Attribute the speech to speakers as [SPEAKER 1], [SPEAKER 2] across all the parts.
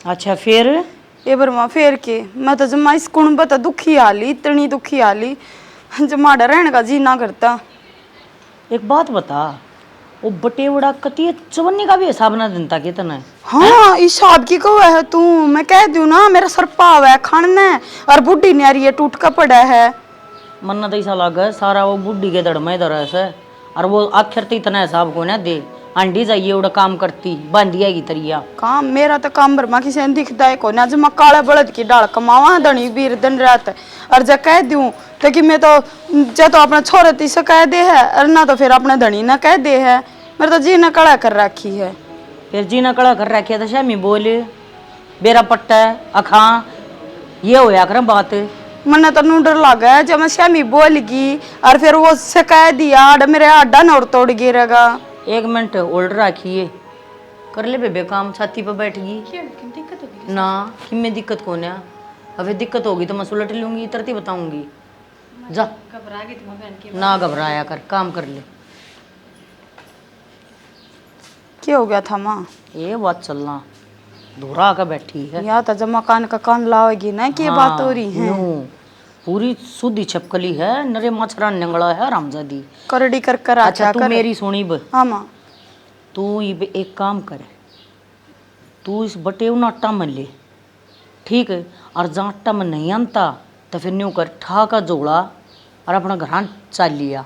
[SPEAKER 1] अच्छा फिर
[SPEAKER 2] ए बरमा फेर के मैं तो जमा इस कुण बता दुखी आली, इतनी दुखी आली जमाड़ा रहने का जी ना करता।
[SPEAKER 1] एक बात बता, वो बटेवड़ा कती चवन्नी का भी हिसाब ना देता के तना?
[SPEAKER 2] हाँ इस हिसाब की कहो है तू, मैं कह दूं ना मेरा सर पाव है खाने और बुढ़ी न्यारी है टूट का पड़ा है।
[SPEAKER 1] मन्ना तो ऐसा लगा सारा वो बुढ़ी के दड़ में धरा से, और वो आखिर तो इतना हिसाब को ना दे। आंटी जाइए उड़ा काम करती बांधिया की तरिया
[SPEAKER 2] काम मेरा तो काम भरमा किसी ने दिखता है को ना जमा काला बलद की डाल कमावा धनी बीर दिन रात और जब कह दूं तो कि मैं तो जब तो अपना छोरती से कह दे है और ना तो फिर अपने धनी ना कह दे है। मेरे तो जी ना कड़ा कर रखी है।
[SPEAKER 1] फिर जीना कड़ा कर रखे तो शामी बोल बेरा पट्टा अखा ये होया कर बात।
[SPEAKER 2] मन्ने तो नू डर लगा है जब मैं श्यामी बोलगी और फिर वो से कह दिया मेरे आडा नौर तोड़ गिरेगा।
[SPEAKER 1] एक मिनट होल्ड रखिए, कर ले बेबे काम, छाती पर बैठ गई ना कि में दिक्कत कौन है? अबे दिक्कत होगी तो मैं सुलट लूंगी, तरती बताऊंगी। जा ना घबराया कर, काम कर ले।
[SPEAKER 2] क्या हो गया था माँ?
[SPEAKER 1] ये बात चलना धोरा आकर बैठी है
[SPEAKER 2] या तो जब मकान का कान लाओगी ना कि
[SPEAKER 1] हाँ,
[SPEAKER 2] बात हो रही है।
[SPEAKER 1] पूरी शुद्धि छपकली है, नरे मछरा निंगला है रामजादी
[SPEAKER 2] करड़ी कर कर
[SPEAKER 1] अच्छा तू मेरी सुनी ब।
[SPEAKER 2] हाँ माँ।
[SPEAKER 1] तू एक काम करे, तू इस बटेव ना आटा मन ले, ठीक है? और जहाँ आटा मन नहीं आनता तो फिर न्यू कर ठा का जोड़ा और अपना घर चल लिया।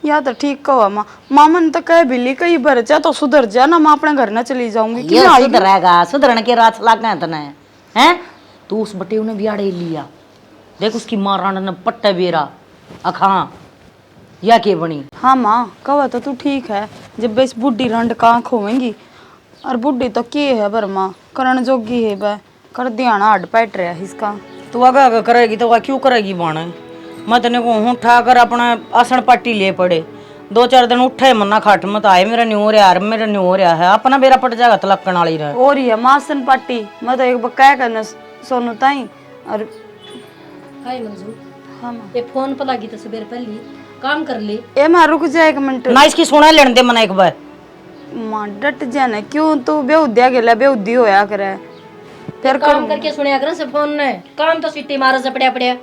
[SPEAKER 2] या तो ठीक कहो माँ, मामन तो कह बिल्ली कई भर जा तो सुधर जा ना, मैं अपने घर ना चली जाऊंगी।
[SPEAKER 1] ये सुधरेगा, सुधरने के रात लागना है तने हैं? तू उस बटेव ने बियाड़े लिया, देख उसकी माँ राणा ने पट्टा बेरा अखा या के बनी।
[SPEAKER 2] हाँ माँ कहो तो तू ठीक है, जब इस बुढ़ी रंड कहाँ खोवेंगी और बुढ़ी तो के है बरमा करण जोगी है वह कर दिया ना हड पैट रहा है इसका।
[SPEAKER 1] तू आगे आगे करेगी तो वह क्यों करेगी बाण? मैं तेने को हूँ उठा कर अपना आसन पाटी ले पड़े, 2-4 दिन उठे मन्ना खाट मत आए मेरा न्यू हो रहा, मेरा न्यू हो रहा है, अपना बेरा पट जाएगा तलकन वाली रहे
[SPEAKER 2] और ही है मासन पाटी। मैं तो एक कह करना सोनू ताई और
[SPEAKER 3] हाय मंजू।
[SPEAKER 2] हाँ माँ।
[SPEAKER 3] ये फोन पर लगी तो सुबह पहली काम कर ले।
[SPEAKER 2] ए माँ रुक जा एक मिनट
[SPEAKER 1] ना, इसकी सुना लेने दे मना एक बार।
[SPEAKER 2] माँ डट जाना क्यों तू बेउद्या गेला बेउद्दी होया करे फिर
[SPEAKER 3] काम करके सुने अगर से फोन ने काम तो सीटी मारो से पड़या पड़या।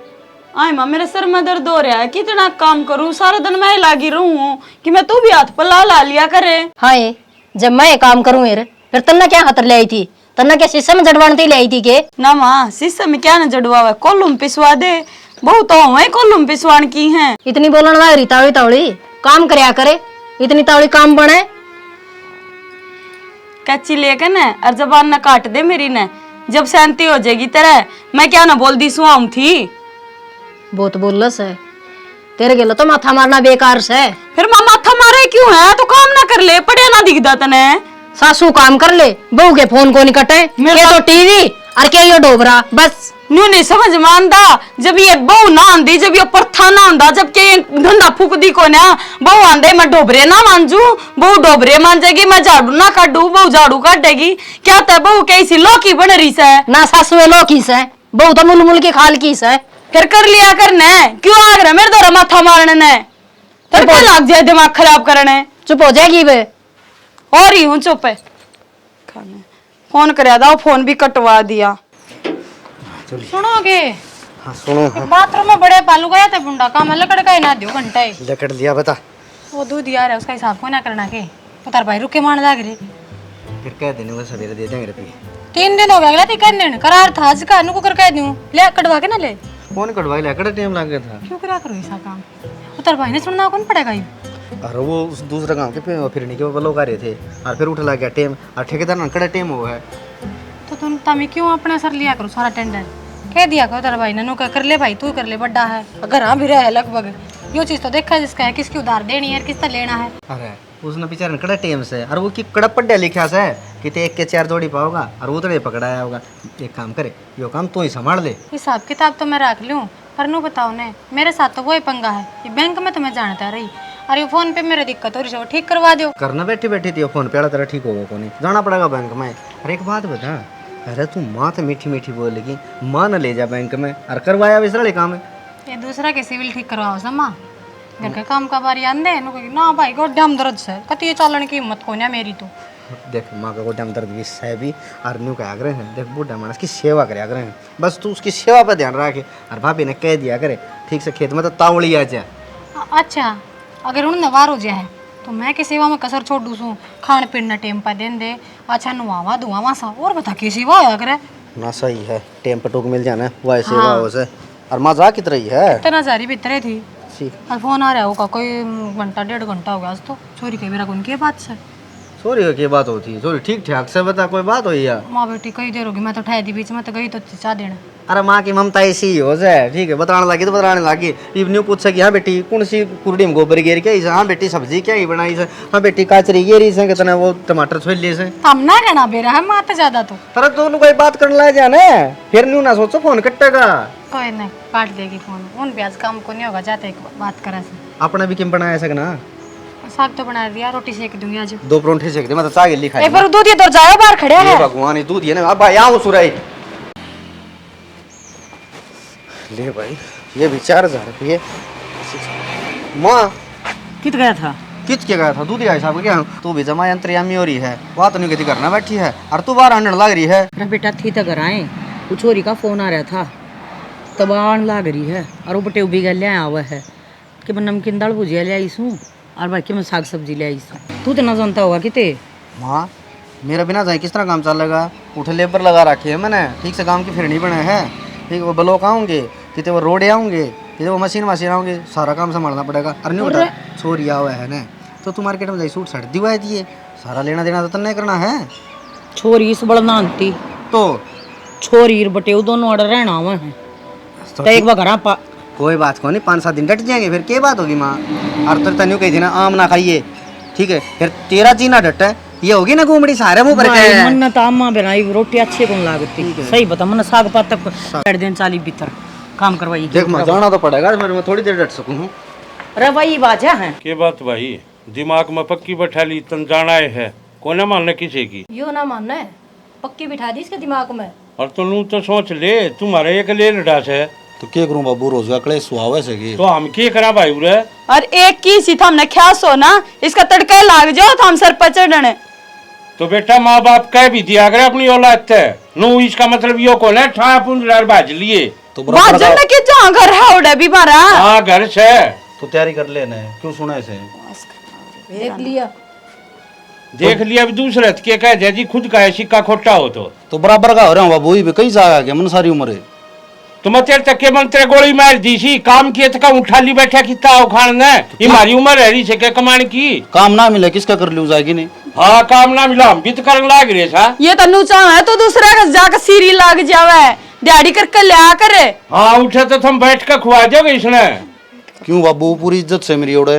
[SPEAKER 2] आय माँ मेरे सर में दर्द हो रहा है, कितना काम करूँ सारा दिन मैं लागी रहूं कि मैं तू भी हाथ पर ला लिया करे।
[SPEAKER 3] हाय जब मैं काम करूं यार फिर तन्ना क्या हाथ ले आई थी? तन्ना क्या शीशे में जड़वाने ले आई थी के?
[SPEAKER 2] ना माँ शीशे में क्या न जड़वा हुआ, कोलुम पिसवा दे बहुत तो हुए कोलुम पिसवान की हैं।
[SPEAKER 3] इतनी बोलने वाली तावड़ी तावड़ी काम करया करे, इतनी तावड़ी काम बने
[SPEAKER 2] कैची लेकर न और जबान न काट दे मेरी न, जब शांति हो जाएगी तेरा मैं क्या न बोल दी सुहाऊं थी।
[SPEAKER 3] बहुत बोलस है तेरे गेलो तो माथा मारना बेकार से।
[SPEAKER 2] फिर माँ माथा मारे क्यों है? तो काम ना कर ले पढ़े ना दिखदा तने।
[SPEAKER 3] सासू काम कर ले, बहू के फोन को नहीं कटे, के तो टीवी और के यो डोबरा बस।
[SPEAKER 2] न्यू नहीं समझ में आंदा, जब ये बहू ना आंदी, जब ये प्रथा ना आंदा, जब के धंधा फूक दी को ना बहू आंदे मैं डोबरे ना मांजू, बहू डोबरे मान जाएगी, मैं झाड़ू ना काटू बहू झाड़ू काटेगी। क्या तय बहू कैसी लौकी बन रही से
[SPEAKER 3] ना सासू लौकी से, बहू तो मुल मुल की खाल की से।
[SPEAKER 2] फिर कर लिया करने क्यों आग रहा मेरे द्वारा माथा मारने ने, तड़का लग जाए दिमाग खराब करने।
[SPEAKER 3] चुप हो जाएगी वे
[SPEAKER 2] और ही हूँ चुप है। फोन कर था फोन भी कटवा दिया।
[SPEAKER 4] सुनोगे?
[SPEAKER 5] हाँ सुनो। हाँ
[SPEAKER 4] बाथरूम में बड़े पालू गया था बुंडा काम लकड़ का ही ना दियो घंटा ही
[SPEAKER 5] लकड़ लिया बता।
[SPEAKER 4] वो दूध यार है उसका हिसाब को ना करना के उतार भाई रुके मान जाग रही।
[SPEAKER 5] फिर कह देने वो सवेरे दे देंगे रुपये।
[SPEAKER 4] 3 दिन हो गया अगला तीन दिन करार था आज का नुको कर कह दूं ले कटवा के ना ले।
[SPEAKER 5] फोन कटवाई लकड़ टाइम लग गया था।
[SPEAKER 4] क्यों करा करो ऐसा काम? उतार भाई ने सुनना कौन पड़ेगा ये?
[SPEAKER 5] और वो उस दूसरा गांव के फिरने के वो लोग आ रहे थे और फिर उठ लग गया टाइम और ठेकेदार ना कड़ा टाइम हुआ है।
[SPEAKER 4] तो तुम तमी क्यों अपना सर लिया करो सारा टेंडर कह दिया करो उतार भाई ने नुका कर ले भाई तू कर ले बड्डा है अगर हाँ भी रहे लगभग यो चीज तो देखा जिसका है किसकी उधार देनी है किसका लेना है।
[SPEAKER 5] अरे उसने बेचारे कड़ा टाइम से और वो की कड़ा पड्डा लिखा से कि ते 1 के 4 जोड़ी पाओगा और वो तो पकड़ाया होगा। एक काम करे यो काम तू ही संभाल ले।
[SPEAKER 4] हिसाब किताब तो मैं रख लूँ पर नू बताओ ने मेरे साथ तो वही पंगा है ये बैंक में तो मैं जानता रही और ये फोन पे मेरे दिक्कत हो रही है वो ठीक करवा दो।
[SPEAKER 5] करना बैठी बैठी थी फोन पे तेरा ठीक होगा कौन जाना पड़ेगा बैंक में। अरे एक बात बता, अरे तू माँ तो मीठी मीठी बोलेगी, माँ न ले जा बैंक में और करवाया विसराले काम है।
[SPEAKER 4] ये दूसरा के सिविल ठीक करवाओ समा घर के काम का बारी आंदे ना भाई गोड्याम दर्द से कति ये चालन की हिम्मत को ना मेरी तो
[SPEAKER 5] देख माँ का गोड्या में दर्द भी है भी और न्यू क्या आग्रह है, देख बूढ़ा मानस की सेवा करे आग्रह है, बस तू उसकी सेवा पे ध्यान रखे। और भाभी ने कह दिया करे ठीक से खेत में तो तावड़ी आ जाए।
[SPEAKER 4] अच्छा अगर उन्हें वार हो जाए तो मैं के सेवा में कसर छोड़ दूसू, खान पीना टेम पर देन दे, अच्छा नुआवा दुआवा सा और बता की सेवा होया करे
[SPEAKER 5] ना। सही है, टेम पर टूक मिल जाना वह सेवा हो से। और माँ जा कित रही है?
[SPEAKER 4] इतना सारी भीतरे थी
[SPEAKER 5] ठीक।
[SPEAKER 4] और फोन आ रहा होगा कोई घंटा 1.5 घंटा हो गया आज तो छोरी के मेरा कौन के बात से
[SPEAKER 5] सॉरी का क्या बात होती है? सॉरी ठीक ठाक से बता, कोई बात हुई है?
[SPEAKER 4] माँ बेटी कई देर होगी, मैं तो उठाई दी बीच में तो गई तो चाह देना।
[SPEAKER 5] अरे माँ की ममता ऐसी ही हो जाए, ठीक है बताने लगी तो बताने लगी। इवन्यू पूछा कि हाँ बेटी कौन सी कुरडी में गोबर गिर के, हाँ बेटी सब्जी क्या ही बनाई से, हाँ बेटी काचरी गिरी से, कितने वो टमाटर छोल लिए से।
[SPEAKER 4] हम ना कहना बेरा है माँ तो ज्यादा तो
[SPEAKER 5] अरे तू कोई बात करने लग जाने फिर न्यू ना सोचो फोन कट्टेगा।
[SPEAKER 4] कोई नहीं काट देगी फोन, उन भी आज काम को नहीं होगा, जाते बात करा से।
[SPEAKER 5] अपना भी किम बनाया सकना?
[SPEAKER 4] साग तो बना दिया, रोटी सेक दूंगी आज।
[SPEAKER 5] 2 परोंठे सेक दे, मैं तो चाय लिखा
[SPEAKER 4] एक बार दूध ये तो जाओ बाहर खड़े है।
[SPEAKER 5] भगवान दूध ये ना। अब भाई आओ सुराई ले भाई, ये भी 4000 रुपये। माँ
[SPEAKER 1] कित गया था?
[SPEAKER 5] किच के गया था? दूध आई साहब क्या तू भी जमा अंतर्यामी हो रही है, बात नहीं कहती करना बैठी है और तू बाहर आने लग रही है।
[SPEAKER 1] अरे बेटा थी तो घर आए, वो छोरी का फोन आ रहा था तब आन लाग रही है और वो बटे उभी गल आया हुआ है कि मैं नमकीन दाल भुजिया ले आई सूँ और बाकी मैं साग सब्जी ले आई सूँ। तू तो ना जानता होगा किते।
[SPEAKER 5] माँ मेरा बिना जाए किस तरह काम चलेगा? उठे लेबर लगा रखी है मैंने, ठीक से काम की फिर नहीं बने हैं, ठीक वो ब्लॉक आऊँगे कितने वो रोड आऊँगे कितने वो मशीन आऊँगे, सारा काम संभालना पड़ेगा। अरे नहीं बता छोरी हुआ है ना तो तू मार्केट में जाए सूट साट दिवा दिए, सारा लेना देना तो तन्ने करना है।
[SPEAKER 1] छोरी इस बड़ा नानती
[SPEAKER 5] तो
[SPEAKER 1] छोरी और बटे दोनों ऑर्डर रहना हुआ है तो एक बार घर पा
[SPEAKER 5] कोई बात को नहीं, 5-7 दिन डट जाएंगे फिर क्या बात होगी माँ। और तो तन्यू कही थी ना आम ना खाइए, ठीक है फिर तेरा चीना डट है ये होगी ना घूमड़ी सारे मुंह भर के।
[SPEAKER 1] मन तो आमा बनाई रोटी अच्छी कौन लागती सही बता, मन साग पात तक 8 दिन 40 भीतर काम करवाई।
[SPEAKER 5] देख मैं जाना तो पड़ेगा, फिर मैं थोड़ी देर डट सकूँ।
[SPEAKER 1] अरे वही बाजा है
[SPEAKER 6] के बात भाई दिमाग में पक्की बैठा ली, तन जाना है कोने मानने किसी की
[SPEAKER 4] यो ना मानना है, पक्की बिठा दी इसके दिमाग में।
[SPEAKER 6] और तुम तो सोच ले तुम्हारे एक ले लडास है
[SPEAKER 7] तो क्या करूं बाबू, रोज का क्लेश सुहावे से की
[SPEAKER 6] तो हम क्या करा भाई उरे?
[SPEAKER 2] और एक की सी हमने क्या सो ना इसका तड़का लाग जाओ तो हम सर पर चढ़ने।
[SPEAKER 6] तो बेटा माँ बाप कह भी दिया करे अपनी औलाद से नो, इसका मतलब यो कौन है ठा पुंजरार बाज लिए
[SPEAKER 7] तो
[SPEAKER 2] बाजन में के जहां घर है उड़े भी मारा।
[SPEAKER 6] हाँ घर से
[SPEAKER 7] तो तैयारी कर लेने क्यों सुना से
[SPEAKER 4] देख लिया
[SPEAKER 6] देख लिया अब दूसरे के कह दे जी खुद का है सिक्का खोटा हो तो
[SPEAKER 7] बराबर का हो रहा हूँ बाबू, भी कई जाएगा क्या मन सारी उम्र है
[SPEAKER 6] तुम तेरे तक के मंत्र गोली मार दी सी काम किए तो उठा ली बैठा कितना उखाड़ ने हमारी उम्र है से के कमान की
[SPEAKER 7] काम ना मिले किसका कर ली जाएगी नहीं।
[SPEAKER 6] हाँ काम ना मिला हम भी तो करने लाग रहे सा।
[SPEAKER 2] ये तन्नू चाह है तो दूसरा का जाकर सीरी लाग जावे दिहाड़ी करके लिया करे।
[SPEAKER 6] हाँ उठे तो तुम बैठ कर खुआ दोगे इसने।
[SPEAKER 7] क्यों बाबू पूरी इज्जत से मेरी ओढ़े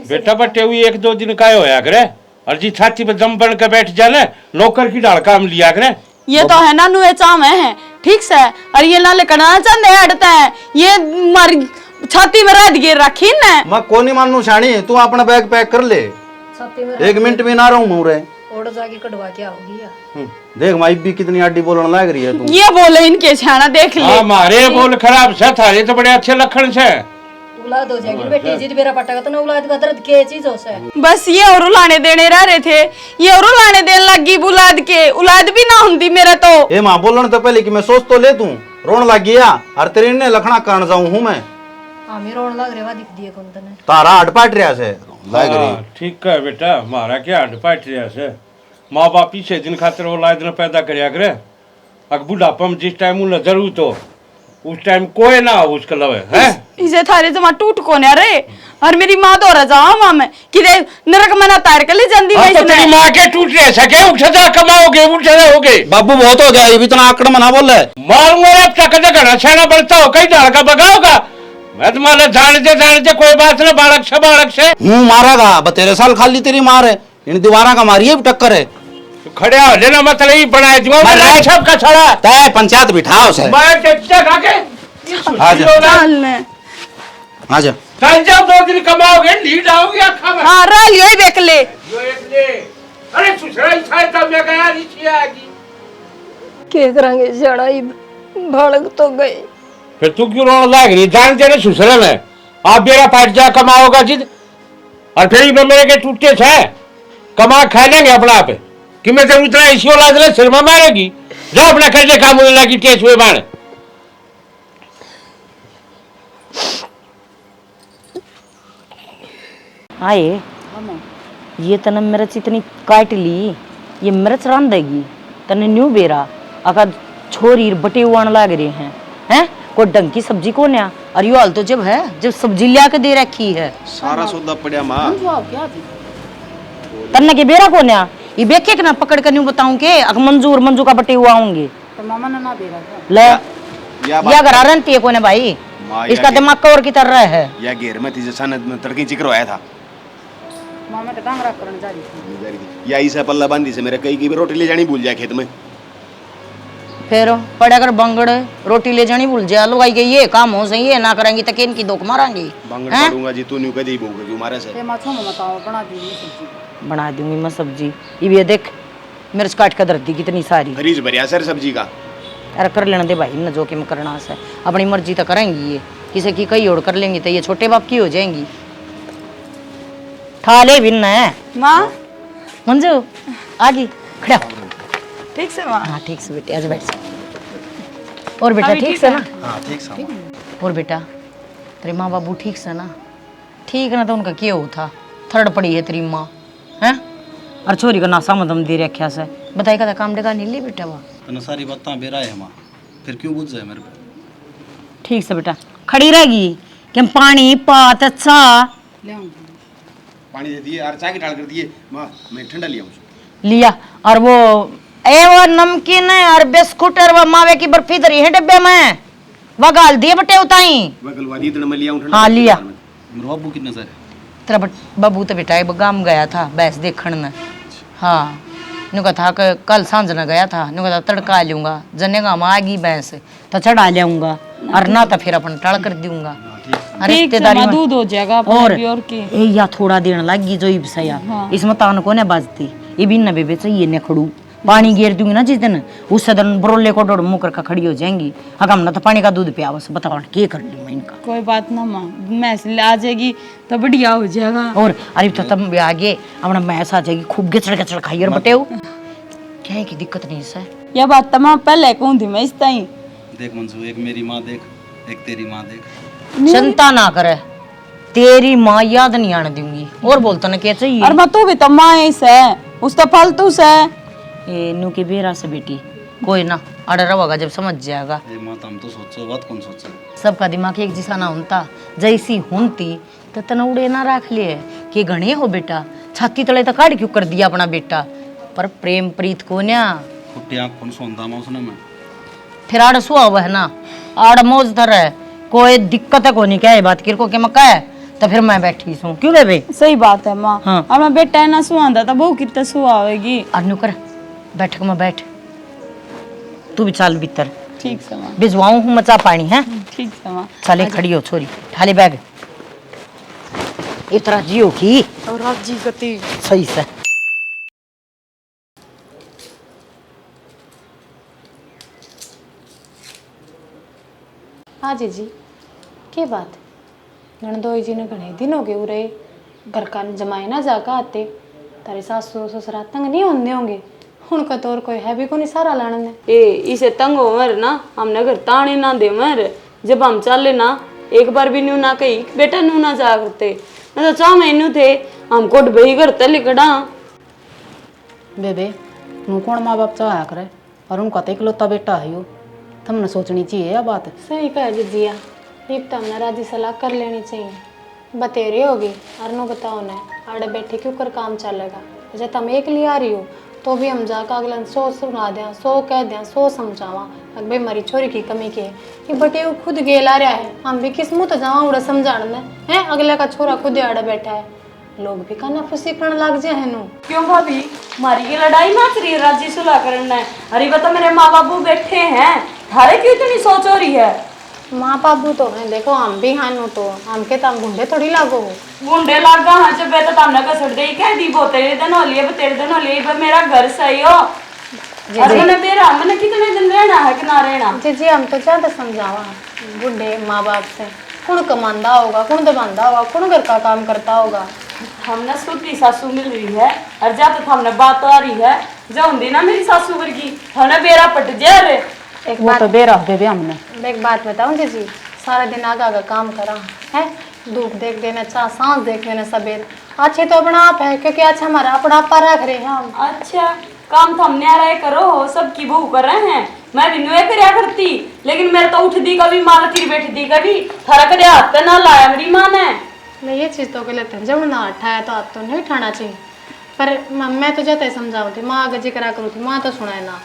[SPEAKER 6] बेटा बटे हुई 1-2 दिन का होया करे और जी छाती पे दम बन के बैठ जाने नौकर की डाल काम लिया करे।
[SPEAKER 2] ये तो है ना नुए चाम है ठीक से, और ये ना लेकर चंदे हटता है ये मारी छाती में रात गिर रखी न।
[SPEAKER 7] मैं कौन नहीं मानू शानी, तू अपना बैग पैक कर ले, 1 मिनट भी ना रहूं मैं रे।
[SPEAKER 4] ओढ़ जाके कटवा क्या होगी
[SPEAKER 7] देख माई भी कितनी आडी बोलने लग रही है तू।
[SPEAKER 2] ये बोले इनके छाना देख ले।
[SPEAKER 6] हमारे बोल खराब से थारे तो बड़े अच्छे लक्षण से
[SPEAKER 4] औलाद हो जाएगी बेटी जिद मेरा पटका तो ना औलाद का दर्द के चीज हो से।
[SPEAKER 2] बस ये और उलाने देने रह रहे थे, ये और उलाने देने लगी बुलाद के, औलाद भी ना हुंदी मेरा तो।
[SPEAKER 7] ए माँ बोलने तो पहले कि मैं सोच तो ले तू रोन लग गया और तेरे ने लखना कान जाऊं हूं मैं।
[SPEAKER 4] हमें रोन लग रहा दिख दिए कौन तने
[SPEAKER 7] तारा अटपाट रहा से लग रही।
[SPEAKER 6] ठीक है बेटा हमारा क्या हड पाट रहा से माँ बाप पीछे दिन खातिर औलाद ने पैदा करया करे अग बुढ़ापा में जिस टाइम उन्हें जरूरत हो उस टाइम कोई ना हो उसका लवे है।
[SPEAKER 2] इसे थारे जमा टूट कोने रे और मेरी माँ तो रजा मां में कि दे नरक मना तार के ले जंदी
[SPEAKER 6] हाँ, तो तेरी माँ के टूट रहे सके उठ जा कमाओगे उठ रहोगे।
[SPEAKER 7] बाबू बहुत हो गया, ये भी इतना आकड़ मना बोल रहे
[SPEAKER 6] मारूंगा अब तक घना छेना बढ़ता हो कहीं डाल का बगाओगा मैं तुम्हारे जानते कोई बात ना बालक से
[SPEAKER 7] हूँ मारेगा 13 साल खाली तेरी मार है, इन दीवारा का मारी है भी टक्कर है।
[SPEAKER 6] खड़े हो लेना मतलब ही बनाए दूंगा सब का छड़ा
[SPEAKER 7] तय पंचायत बिठाओ से
[SPEAKER 6] मैं टेक्सा खा के
[SPEAKER 7] आजा
[SPEAKER 6] चल जाओ 2 दिन कमाओगे लीड आओगे अखा में।
[SPEAKER 2] हां रा लियो देख ले
[SPEAKER 6] यो एक ले अरे सुसरा इच्छा तब मैं गया नीचे आगी
[SPEAKER 8] के करेंगे जड़ाई भड़क तो गई।
[SPEAKER 6] फिर तू क्यों रोने लग रही जानते ना सुसरे में आप बेरा पाट जा कमाओगा जिद और फिर मेरे के टूटे थे कमा खा लेंगे अपना आप कि मैं जब उतना इसी औलाद ले सिर में मारेगी। जा अपना खर्चे काम होने लगी टेस्ट हुए मार।
[SPEAKER 1] आए ये तने मिर्च इतनी काट ली, ये मिर्च रान देगी तने न्यू बेरा अगर छोरी बटे उन लाग रहे हैं कोई ढंग की सब्जी को न्या और यो हाल तो जब है जब सब्जी लिया के दे रखी है
[SPEAKER 7] सारा सौदा पड़ा माँ।
[SPEAKER 1] तन्ने के बेरा को न्या ये बेके के ना पकड़ कर न्यू बताऊं के अगर मंजू का बटे हुआ होंगे
[SPEAKER 2] तो मामा ने ना बेरा
[SPEAKER 1] ले
[SPEAKER 7] या
[SPEAKER 1] या घर रहती है कोने भाई
[SPEAKER 7] माँ,
[SPEAKER 1] इसका दिमाग कवर की तरह है।
[SPEAKER 7] या घेर में थी जैसा में तड़की चिकर आया था
[SPEAKER 2] मामा तो डांगरा करने जा रही थी।
[SPEAKER 7] या इसे पल्ला बांधी से मेरे कई की भी रोटी ले जानी भूल जाए खेत में।
[SPEAKER 1] फिर पड़ा कर बंगड़ रोटी ले जानी भूल जा लोग आई गई ये काम हो सही है ना करेंगी तो किन की दोक मारांगी
[SPEAKER 7] बांगड़ पड़ूंगा जी तू न्यू कदी बोगे क्यों मारे से।
[SPEAKER 2] ये माछो में बताओ बना दी सब्जी।
[SPEAKER 1] बना दूंगी मैं सब्जी ये देख मिर्च काट कर धरती कितनी सारी
[SPEAKER 7] फ्रीज भरिया सर सब्जी का।
[SPEAKER 1] अरे कर लेने दे भाई न जो कि मैं करना है अपनी मर्जी तो करेंगी ये किसी की कई ओढ़ कर लेंगी तो ये छोटे बाप की हो जाएंगी। ठा ले भिन्न है
[SPEAKER 2] माँ
[SPEAKER 1] मंजू आगे खड़ा हो।
[SPEAKER 2] ठीक से माँ।
[SPEAKER 1] हाँ ठीक से बेटे आज बैठ और बेटा ठीक से ना।
[SPEAKER 7] हाँ ठीक से।
[SPEAKER 1] और बेटा तेरे माँ बाबू ठीक से ना। ठीक ना तो उनका क्या हो था थर्ड पड़ी है तेरी माँ हैं और छोरी का नासा मदम दे रखा से बताई का काम डेगा नहीं ली बेटा वहाँ
[SPEAKER 7] तो सारी बातें बेरा है माँ फिर क्यों बुझ जाए मेरे पे।
[SPEAKER 1] ठीक से बेटा खड़ी रहेगी कि हम पानी पात अच्छा
[SPEAKER 7] पानी दे दिए और चाय की डाल कर दिए माँ मैं ठंडा लिया हूँ
[SPEAKER 1] लिया और वो नमकीन है और बिस्कुट और वो मावे की बर्फी धरी है डब्बे में वह गाल दिए बटे उताई
[SPEAKER 7] बगलवादी इतना मैं लिया हूँ ठंडा।
[SPEAKER 1] हाँ लिया
[SPEAKER 7] मेरे बाबू कितने सारे
[SPEAKER 1] तेरा बाबू तो बेटा गाम गया था भैंस देखने ने। हाँ नु कहा था कि कल सांझ न गया था नु कहा तड़का लूंगा जने गाँव आ गई भैंस तो चढ़ा लियाऊंगा और ना तो फिर अपन टड़ कर दूंगा रिश्तेदारी में
[SPEAKER 2] दूध हो जाएगा
[SPEAKER 1] और ए या थोड़ा देने लगी जो सया इसमें तान को ने बाजती ये भी न बेबे चाहिए ने खड़ू पानी गिर दूंगी ना जिस दिन उस दिन बरोले को डोड़ मुकर का खड़ी हो जाएंगी अगर हमने तो पानी का दूध पिया बस बताओ क्या कर लूँ मैं इनका।
[SPEAKER 2] कोई बात ना माँ मैस आ जाएगी तो बढ़िया हो जाएगा।
[SPEAKER 1] और अरे तो तुम भी आगे अपना मैस आ जाएगी खूब गचड़ खाइए बटे क्या है की दिक्कत नहीं है
[SPEAKER 2] यह बात तमाम पहले कौन थी मैं इस ताई
[SPEAKER 7] देख मंजू एक मेरी माँ देख एक तेरी माँ देख
[SPEAKER 1] चिंता ना करे तेरी माँ याद नहीं आने दूंगी और बोलता ना क्या चाहिए।
[SPEAKER 2] और तू भी तो माँ है उसका फालतू से
[SPEAKER 1] ए नु के बेरा से बेटी कोई ना अड़र होगा जब समझ जाएगा।
[SPEAKER 7] ए माँ तुम तो सोचो बात कौन सोचे
[SPEAKER 1] सबका दिमाग एक जैसा ना होता जैसी होती तो तना उड़े ना रख लिए कि गणे हो बेटा छाती तले तो काट क्यों कर दिया अपना बेटा पर प्रेम प्रीत को न्या
[SPEAKER 7] कुट्टी आँख कौन सोंदा माँ उसने मैं
[SPEAKER 1] फिर आड़ सुहा हुआ है ना आड़ मौज धर है कोई दिक्कत है को नहीं क्या बात किर को क्या मक्का है तो फिर मैं बैठी हूँ क्यों बेबे
[SPEAKER 2] सही बात है माँ।
[SPEAKER 1] हाँ।
[SPEAKER 2] और मैं बेटा है ना सुहांदा तो बहु कितना सुहावेगी।
[SPEAKER 1] अनु कर बैठक में बैठ तू भी चाल भीतर
[SPEAKER 2] ठीक से माँ।
[SPEAKER 1] भिजवाऊं हूँ मचा पानी है
[SPEAKER 2] ठीक से माँ।
[SPEAKER 1] चले खड़ी हो छोरी ठाले बैग इतना जियो की
[SPEAKER 2] और आप जी गति
[SPEAKER 1] सही से
[SPEAKER 4] हाँ जी क्या बात नणदोई जी ने घने दिन हो गए उरे घर का जमाए ना जाकर आते तारे सासू ससुरा तंग नहीं होंगे होंगे उनका तो और कोई है भी को नहीं सारा लाने ने
[SPEAKER 2] ए इसे तंग हो मर ना हमने घर ताने ना दे मर जब हम चले ना एक बार भी न्यू ना कही बेटा न्यू ना जा करते मैं तो 4 महीनू थे हम कोट बही करते लिकड़ा
[SPEAKER 4] बेबे नू कौन माँ बाप चाहा करे और उनका तो इकलौता बेटा है यो तुमने सोचनी चाहिए यह बात। सही कहा जिजिया एक तो हमने राजी सलाह कर लेनी चाहिए बतेरे होगी और नो बताओ ना आड़े बैठे क्यों कर काम चलेगा जब तुम एक लिए आ रही हो तो भी हम जाकर अगला 100 सुना दें 100 कह दें 100 समझावा अगर भाई हमारी छोरी की कमी के ये बटे वो खुद गेला रहा है हम भी किस मुँह तो जावा उड़ा समझाने हैं अगले का छोरा खुद आड़े बैठा है लोग भी कहना खुशी करने लग जाए है नु।
[SPEAKER 2] क्यों भाभी हमारी की लड़ाई मच रही है राजी सुलह करना है। अरे बता मेरे माँ बाबू बैठे हैं थारे क्यों इतनी सोच हो रही है।
[SPEAKER 4] माँ बाबू तो हैं देखो हम भी हैं नु तो हम के तम गुंडे थोड़ी लागो
[SPEAKER 2] गुंडे लागा हाँ जब तो तमने का सड़ गई कह दी वो तेरे दिन हो लिए तेरे दिन हो लिए मेरा घर सही हो अरे ने मेरा हमने कितने दिन रहना है कि ना रहना।
[SPEAKER 4] जी हम तो ज्यादा समझावा बुढ़े माँ बाप से कौन कमांदा होगा कौन दबांदा होगा कौन घर का काम करता होगा
[SPEAKER 2] हमने सुधी सासू मिल रही है और जा तो हमने बात आ रही है जो होंगी ना मेरी सासू वर्गी हमने बेरा पट जा रे
[SPEAKER 4] एक बात तो दे रहा बेबे हमने।
[SPEAKER 8] मैं एक बात बताऊं जी, सारा दिन आगा आगा काम करा है, धूप देख देना, चाह सांस देख लेना सबेर। अच्छे तो अपना आप है, क्योंकि अच्छा हमारा अपना आप पर रख रहे हैं हम।
[SPEAKER 2] अच्छा काम तो हमने आ रहा है करो, सबकी बहू कर रहे हैं, मैं भी नुए करया करती, लेकिन मेरे तो उठ दी कभी मालती बैठ दी कभी थारा कदे हाथ पे ना लाया मेरी माँ ने।
[SPEAKER 8] मैं ये चीज़ तो गलत है, जब ना उठाया तो आप तो नहीं उठाना चाहिए, पर मैं तो जाते समझाऊँ थी, माँ आगे करा करूँ थी, माँ तो सुनाए ना।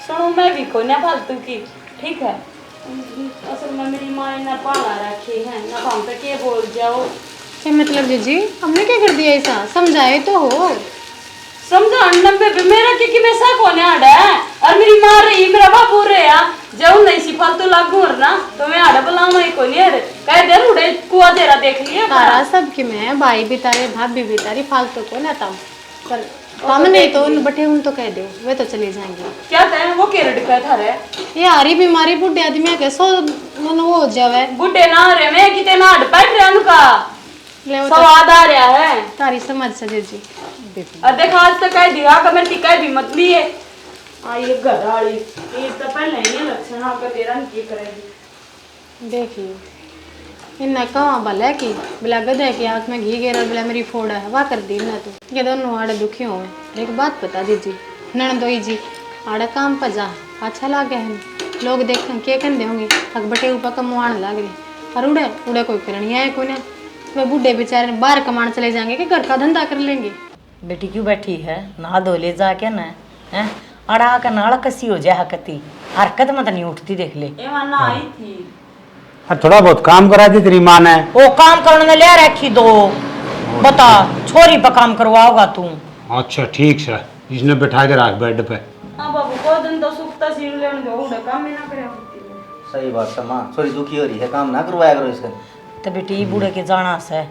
[SPEAKER 2] सुनो मैं भी को ना फालतू की, ठीक है, असल में मेरी माँ ने पाला रखी है ना, हम पे के बोल जाओ।
[SPEAKER 8] क्या मतलब जी हमने क्या कर दिया ऐसा, समझाए तो हो।
[SPEAKER 2] समझाने पे मेरा क्योंकि मैं सा कोने आड़ा है और मेरी माँ रही मेरा बापू रहे आ जाऊँ नहीं सी फालतू लागू ना तो मैं आड़ा बुलाऊँ ही कोनी है कह दे रूड़े कुआ तेरा देख लिया
[SPEAKER 8] तारा सब की मैं भाई भी तारे भाभी भी तारी, फालतू को ना तम पर हम नहीं तो उन बटे उन तो कह दो वे तो चले जाएंगे।
[SPEAKER 2] क्या तय वो केरड का था रे
[SPEAKER 8] ये हारी बीमारी बुढ़े आदमी के सो मन वो हो जावे,
[SPEAKER 2] बुढ़े ना रे मैं किते ना हट बैठ रहे उनका
[SPEAKER 8] ले वो
[SPEAKER 2] स्वाद आ रहा है
[SPEAKER 8] तारी समझ सजे जी।
[SPEAKER 2] देख आज तक कह दिया कि मेरी टिका भी मत लिए आई ये घर वाली ये तो पहले ही लक्षण आकर तेरा की करेगी।
[SPEAKER 8] देखिए इन्ना कहाँ भला की बिला गधा की आँख में घी गेरा बिला मेरी फोड़ा है वाह कर दी ना तू, ये दोनों आड़े दुखी हुए। एक बात बता दीजिए ननदोई जी, आड़ा काम पर जा अच्छा लागे है, लोग देखें क्या कहते होंगे अकबटे ऊपर कमवाण लाग रही और उड़े उड़े कोई करनी है कोई ना, वे बूढ़े बेचारे बाहर कमाने चले जाएंगे कि घर का धंधा कर लेंगे।
[SPEAKER 1] बेटी क्यों बैठी है, नहा धो ले जाके ना है, अड़ा का नाल कसी हो जाए हकती हरकत मत नहीं उठती देख ले।
[SPEAKER 2] ये माना आई थी
[SPEAKER 9] थोड़ा बहुत काम करा दी तेरी माँ ने।
[SPEAKER 1] वो काम करने ले रखी दो, बता छोरी पर काम करवाओगा तू।
[SPEAKER 9] अच्छा ठीक है, इसने बैठा के रख बेड पे।
[SPEAKER 2] हाँ बाबू को दिन तो सुखता सील लेने दो उड़े काम में ना करे होती
[SPEAKER 5] सही बात है माँ, थोड़ी दुखी हो रही है, काम ना करवाया करो इसका।
[SPEAKER 1] तो बेटी बूढ़े के जाना से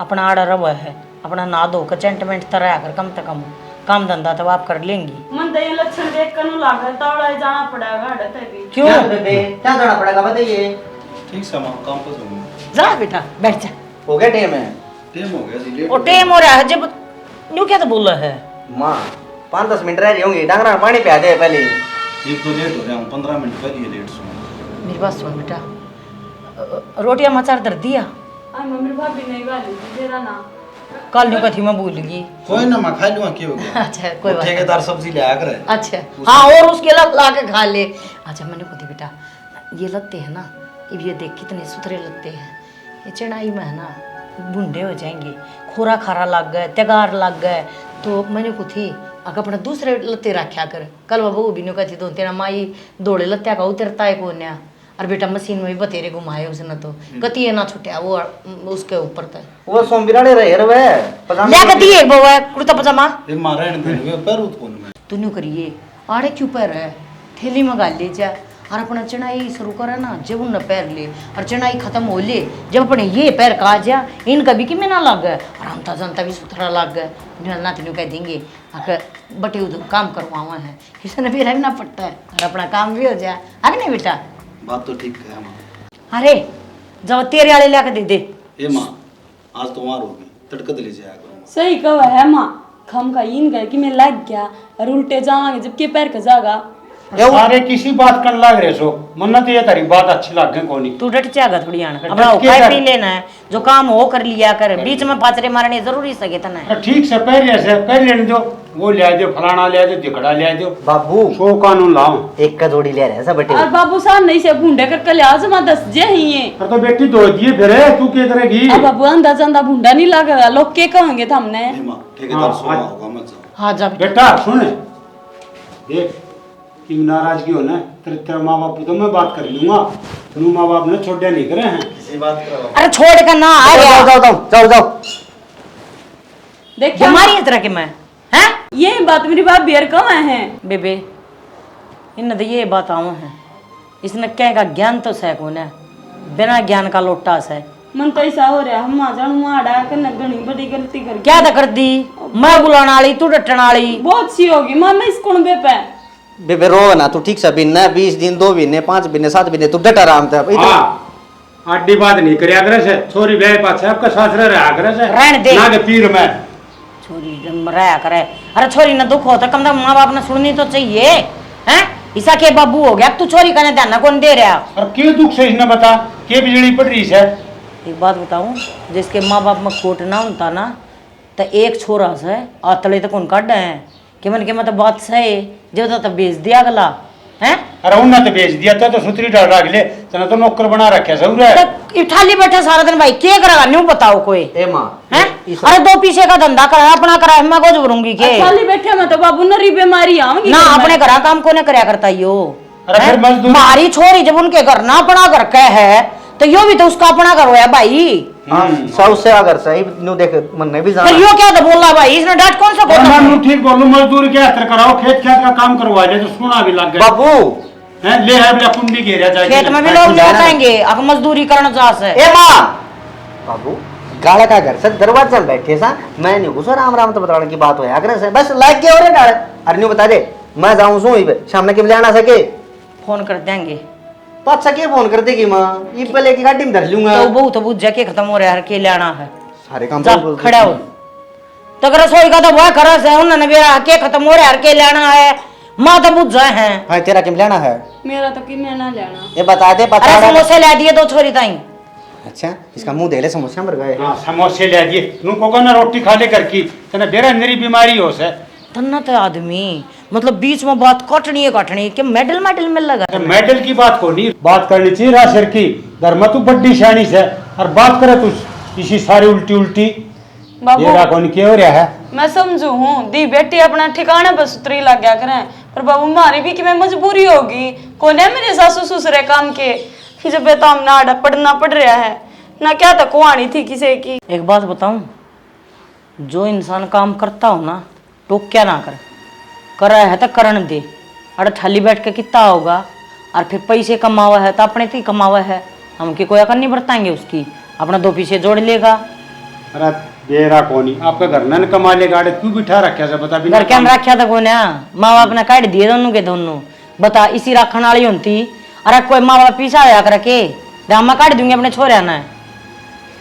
[SPEAKER 1] अपना आड़ा रवा है, अपना ना धो कर चेंटमेंट तरह कर कम से कम काम धंधा तो आप कर लेंगी।
[SPEAKER 2] मन तो ये लक्षण देख कर लाग तावड़ा जाना पड़ेगा हड़ता भी
[SPEAKER 1] क्यों
[SPEAKER 5] बेबे क्या जाना पड़ेगा बताइए।
[SPEAKER 7] ठीक है माँ, काम पर जाऊंगा।
[SPEAKER 1] जा बेटा बैठ जा।
[SPEAKER 5] हो गया टाइम है?
[SPEAKER 7] टाइम हो गया जी, लेट
[SPEAKER 1] वो टेम हो रहा है जब न्यू क्या तो बोल रहा है।
[SPEAKER 5] माँ 5-10 मिनट रह रही होंगी, डांगरा पानी पिया दे पहले।
[SPEAKER 7] एक तो लेट हो रहा हूँ, 15 मिनट पहले लेट सुना।
[SPEAKER 1] मेरी बात सुन बेटा, रोटियां मचार दर दिया
[SPEAKER 2] आई मम्मी भाभी नहीं गाली तेरा ना
[SPEAKER 1] कल न्यू कथी मैं भूल गई।
[SPEAKER 7] कोई ना माँ, खा लूँगा क्यों हो गया।
[SPEAKER 1] अच्छा कोई बात
[SPEAKER 7] ठेकेदार सब्जी ले आकर है।
[SPEAKER 1] अच्छा हाँ और उसके ला के खा ले। अच्छा मैंने खुद बेटा ये लत्ते हैं ना, ये देख कितने सुथरे लत्ते हैं, ये चढ़ाई में है ना बूढ़े हो जाएंगे, खोरा खारा लग गए त्यगार लग गए, तो मैंने कुछ ही अगर अपना दूसरे लत्ते रखा कर। कल वो भी नहीं कहती तो तेरा माई दौड़े लत्या का उतरता है कौन है, और बेटा मशीन में भी बतेरे घुमाए उसने तो कती ना छुट्या वो उसके ऊपर था
[SPEAKER 5] वो सोमबिराड़े रहे रे वे
[SPEAKER 1] ले कती है वो कुर्ता पजामा
[SPEAKER 7] ये मारा है ना, पैर उत कौन में।
[SPEAKER 1] तू न्यू करिए आड़े क्यों पैर है, थैली मंगा ले जा और अपना चढ़ाई शुरू करा ना, जब उन पैर ले और चढ़ाई खत्म हो ले, जब अपने ये पैर का जा इनका भी कि में ना लग गए और हम जनता भी सुथरा लग गए ना तेन कह देंगे अगर बटे उधर काम करवावा है किसी ने भी रहना पड़ता है और अपना काम भी हो जाए है नहीं बेटा।
[SPEAKER 7] बात तो ठीक है माँ।
[SPEAKER 1] अरे जब तेरे वाले ला के दे दे।
[SPEAKER 7] ए माँ आज तो वहाँ होगी, तड़कत ले जाया करो।
[SPEAKER 2] सही कहा है माँ, खम का इन गए कि मैं लग गया और उल्टे जावांगे जबकि पैर का जागा।
[SPEAKER 9] सारे किसी बात कर लग रहे सो, मन्ना तो ये तेरी बात अच्छी लग गई कोनी।
[SPEAKER 1] तू डट जाएगा थोड़ी आना, अपना खाई पी लेना है, जो काम हो कर लिया कर, बीच में पाचरे मारने जरूरी सके तना है।
[SPEAKER 9] ठीक से पैर लेने दो, वो ले दो फलाना ले दो दिखड़ा ले दो,
[SPEAKER 5] बाबू
[SPEAKER 9] सो कानून लाओ।
[SPEAKER 5] एक का जोड़ी ले रहे सब बटे
[SPEAKER 2] और बाबू साहब नहीं से भूंडे कर कल्याज में 10 जे ही है।
[SPEAKER 9] पर तो बेटी दो दिए फिर तू क्या करेगी।
[SPEAKER 2] अब बाबू अंदा चंदा भूंडा नहीं लगा, लोग के कहेंगे तो हमने।
[SPEAKER 7] ए माँ ठेकेदार सोना होगा, मत जाओ।
[SPEAKER 1] हाँ जा
[SPEAKER 9] बेटा सुन देख कि नाराजगी हो ना तेरे माँ बाप की तो मैं बात कर लूंगा, तू माँ बाप ने छोड़े नहीं करे हैं।
[SPEAKER 7] किसी बात करो।
[SPEAKER 1] अरे छोड़ कर ना आ गया
[SPEAKER 5] जाओ जाओ जाओ जाओ
[SPEAKER 2] देखिए
[SPEAKER 1] बीमारी इस तरह के मैं हैं
[SPEAKER 2] ये बात मेरी बात बेर कहाँ है
[SPEAKER 1] बेबे इन तो ये बात आऊँ है, इसने कह का ज्ञान तो सह कौन है, बिना ज्ञान का लोटा से
[SPEAKER 2] मन तो ऐसा हो रहा हम आ जाऊं माड़ा कर घनी बड़ी गलती कर
[SPEAKER 1] क्या था कर दी, मैं बुलाने वाली तू डटन वाली।
[SPEAKER 2] बहुत सी होगी मां मैं इस कौन पे
[SPEAKER 5] बेबे रो ना तू ठीक से बिन 20 दिन 2 महीने 5 महीने 7 महीने तू डट आराम था।
[SPEAKER 9] हाँ आडी बात नहीं करया करे से छोरी ब्याह पाछे आपका सासरे रहा करे से
[SPEAKER 1] रहने दे।
[SPEAKER 9] ना के पीर में
[SPEAKER 1] छोरी जब रहा करे, अरे छोरी ना दुख होता कम से कम माँ बाप ने सुननी तो चाहिए हैं। ईसा के बाबू हो गया, अब तू छोरी का ध्यान ना कौन दे रहा।
[SPEAKER 9] और क्यों दुख से इसने बता के बिजली पड़ रही है।
[SPEAKER 1] एक बात बताऊं, जिसके माँ बाप में खोट ना होता ना तो एक छोरा से आतले तक उन काट है कि मन के मतलब बात सही जो तो बेच दिया गला हैं।
[SPEAKER 9] अरे उन्हें तो बेच दिया तो सुतरी डाल रख ले तना तो नौकर बना रखे जरूर है।
[SPEAKER 1] तो इठाली बैठा सारा दिन भाई क्या करेगा न्यू बताओ कोई
[SPEAKER 5] ए माँ
[SPEAKER 1] हैं। अरे दो पीछे का धंधा करा अपना करा मैं को जरूंगी के
[SPEAKER 2] खाली बैठे में तो बाबू नरी बीमारी आऊंगी
[SPEAKER 1] ना अपने घरा काम कोने करया करता यो।
[SPEAKER 9] अरे फिर मजदूर
[SPEAKER 1] मारी छोरी जब उनके घर ना अपना घर के है तो यो भी तो उसका अपना घर होया भाई।
[SPEAKER 5] साउ से अगर सही नु देख मन ने भी
[SPEAKER 1] फिर
[SPEAKER 5] जाना
[SPEAKER 1] यो क्या तो बोला भाई, इसने डांट कौन सा बोला।
[SPEAKER 9] मैं ठीक बोलूं मजदूर के हस्तर कराओ खेत खेत का काम करवा ले तो सुना भी लग गया
[SPEAKER 5] बाबू
[SPEAKER 9] हैं ले है बला कुंडी घेरा जाए
[SPEAKER 1] खेत में भी लोग नहीं बताएंगे अब मजदूरी करना जा से।
[SPEAKER 5] ए माँ बाबू गाड़ा का घर से दरवाजा में बैठे सा मैं नहीं घुसा राम राम तो बताने की बात हो आगरे से बस लाइक के और गाड़े अरे न्यू बता दे मैं जाऊं सो ही सामने के ले आना सके
[SPEAKER 1] फोन कर देंगे
[SPEAKER 5] पाछा के फोन कर देगी माँ ये पहले की गाड़ी में धर लूंगा
[SPEAKER 1] तो बहुत बुझ जाके खत्म हो रहा है के लेना है
[SPEAKER 5] सारे काम
[SPEAKER 1] जा
[SPEAKER 5] तो
[SPEAKER 1] खड़ा हो तो अगर रसोई का तो वह खरस है उन्होंने भी के खत्म हो रहा है के लेना है माँ तो बुझ जाए हैं।
[SPEAKER 5] हाँ तेरा किम लेना है
[SPEAKER 2] मेरा तो कि मैं ना लेना।
[SPEAKER 5] ये बता दे
[SPEAKER 1] अरे
[SPEAKER 5] पता
[SPEAKER 1] समोसे ला दिए दो छोरी ताई।
[SPEAKER 5] अच्छा इसका मुंह देले समोसे मर गए
[SPEAKER 9] हां समोसे ले दिए नु को ना रोटी खा ले कर की तना बेरा मेरी बीमारी हो से
[SPEAKER 1] तन्ना तो आदमी मतलब बीच में बात काटनी कि मेडल मेडल मिल लगा
[SPEAKER 9] तो मेडल की बात को नहीं बात करनी चाहिए राशर की घर में तू बड्डी शानी से और बात करे तू इसी सारी उल्टी उल्टी
[SPEAKER 2] बाबू
[SPEAKER 9] ये कौन क्या हो रहा है।
[SPEAKER 2] मैं समझू हूँ दी बेटी अपना ठिकाने पर सुतरी लग गया करें पर बाबू हमारी भी कि मैं मजबूरी होगी कौन है मेरे सासू ससुरे काम के कि जब बेताम ना पढ़ना पड़ रहा है ना क्या तो कुआनी थी किसी की।
[SPEAKER 1] एक बात बताऊं, जो इंसान काम करता हो ना टोक क्या ना कर रहा है तो करण दे। अरे थाली बैठ के कितना होगा और फिर पैसे कमावा है तो अपने ही कमावा है हम की कोई अकल नहीं बरताएंगे उसकी अपना दो पीछे जोड़ लेगा।
[SPEAKER 9] अरे बेरा कोनी आपका घर न कमा ले गाड़े क्यों बिठा रखा से बता बिना
[SPEAKER 1] घर के अंदर रखा था कोने माँ बाप ने काट दिए दोनों के दोनों बता इसी रखने वाली होती। अरे कोई माँ बाप पीछा आया कर के मैं काट दूंगी अपने छोरे ना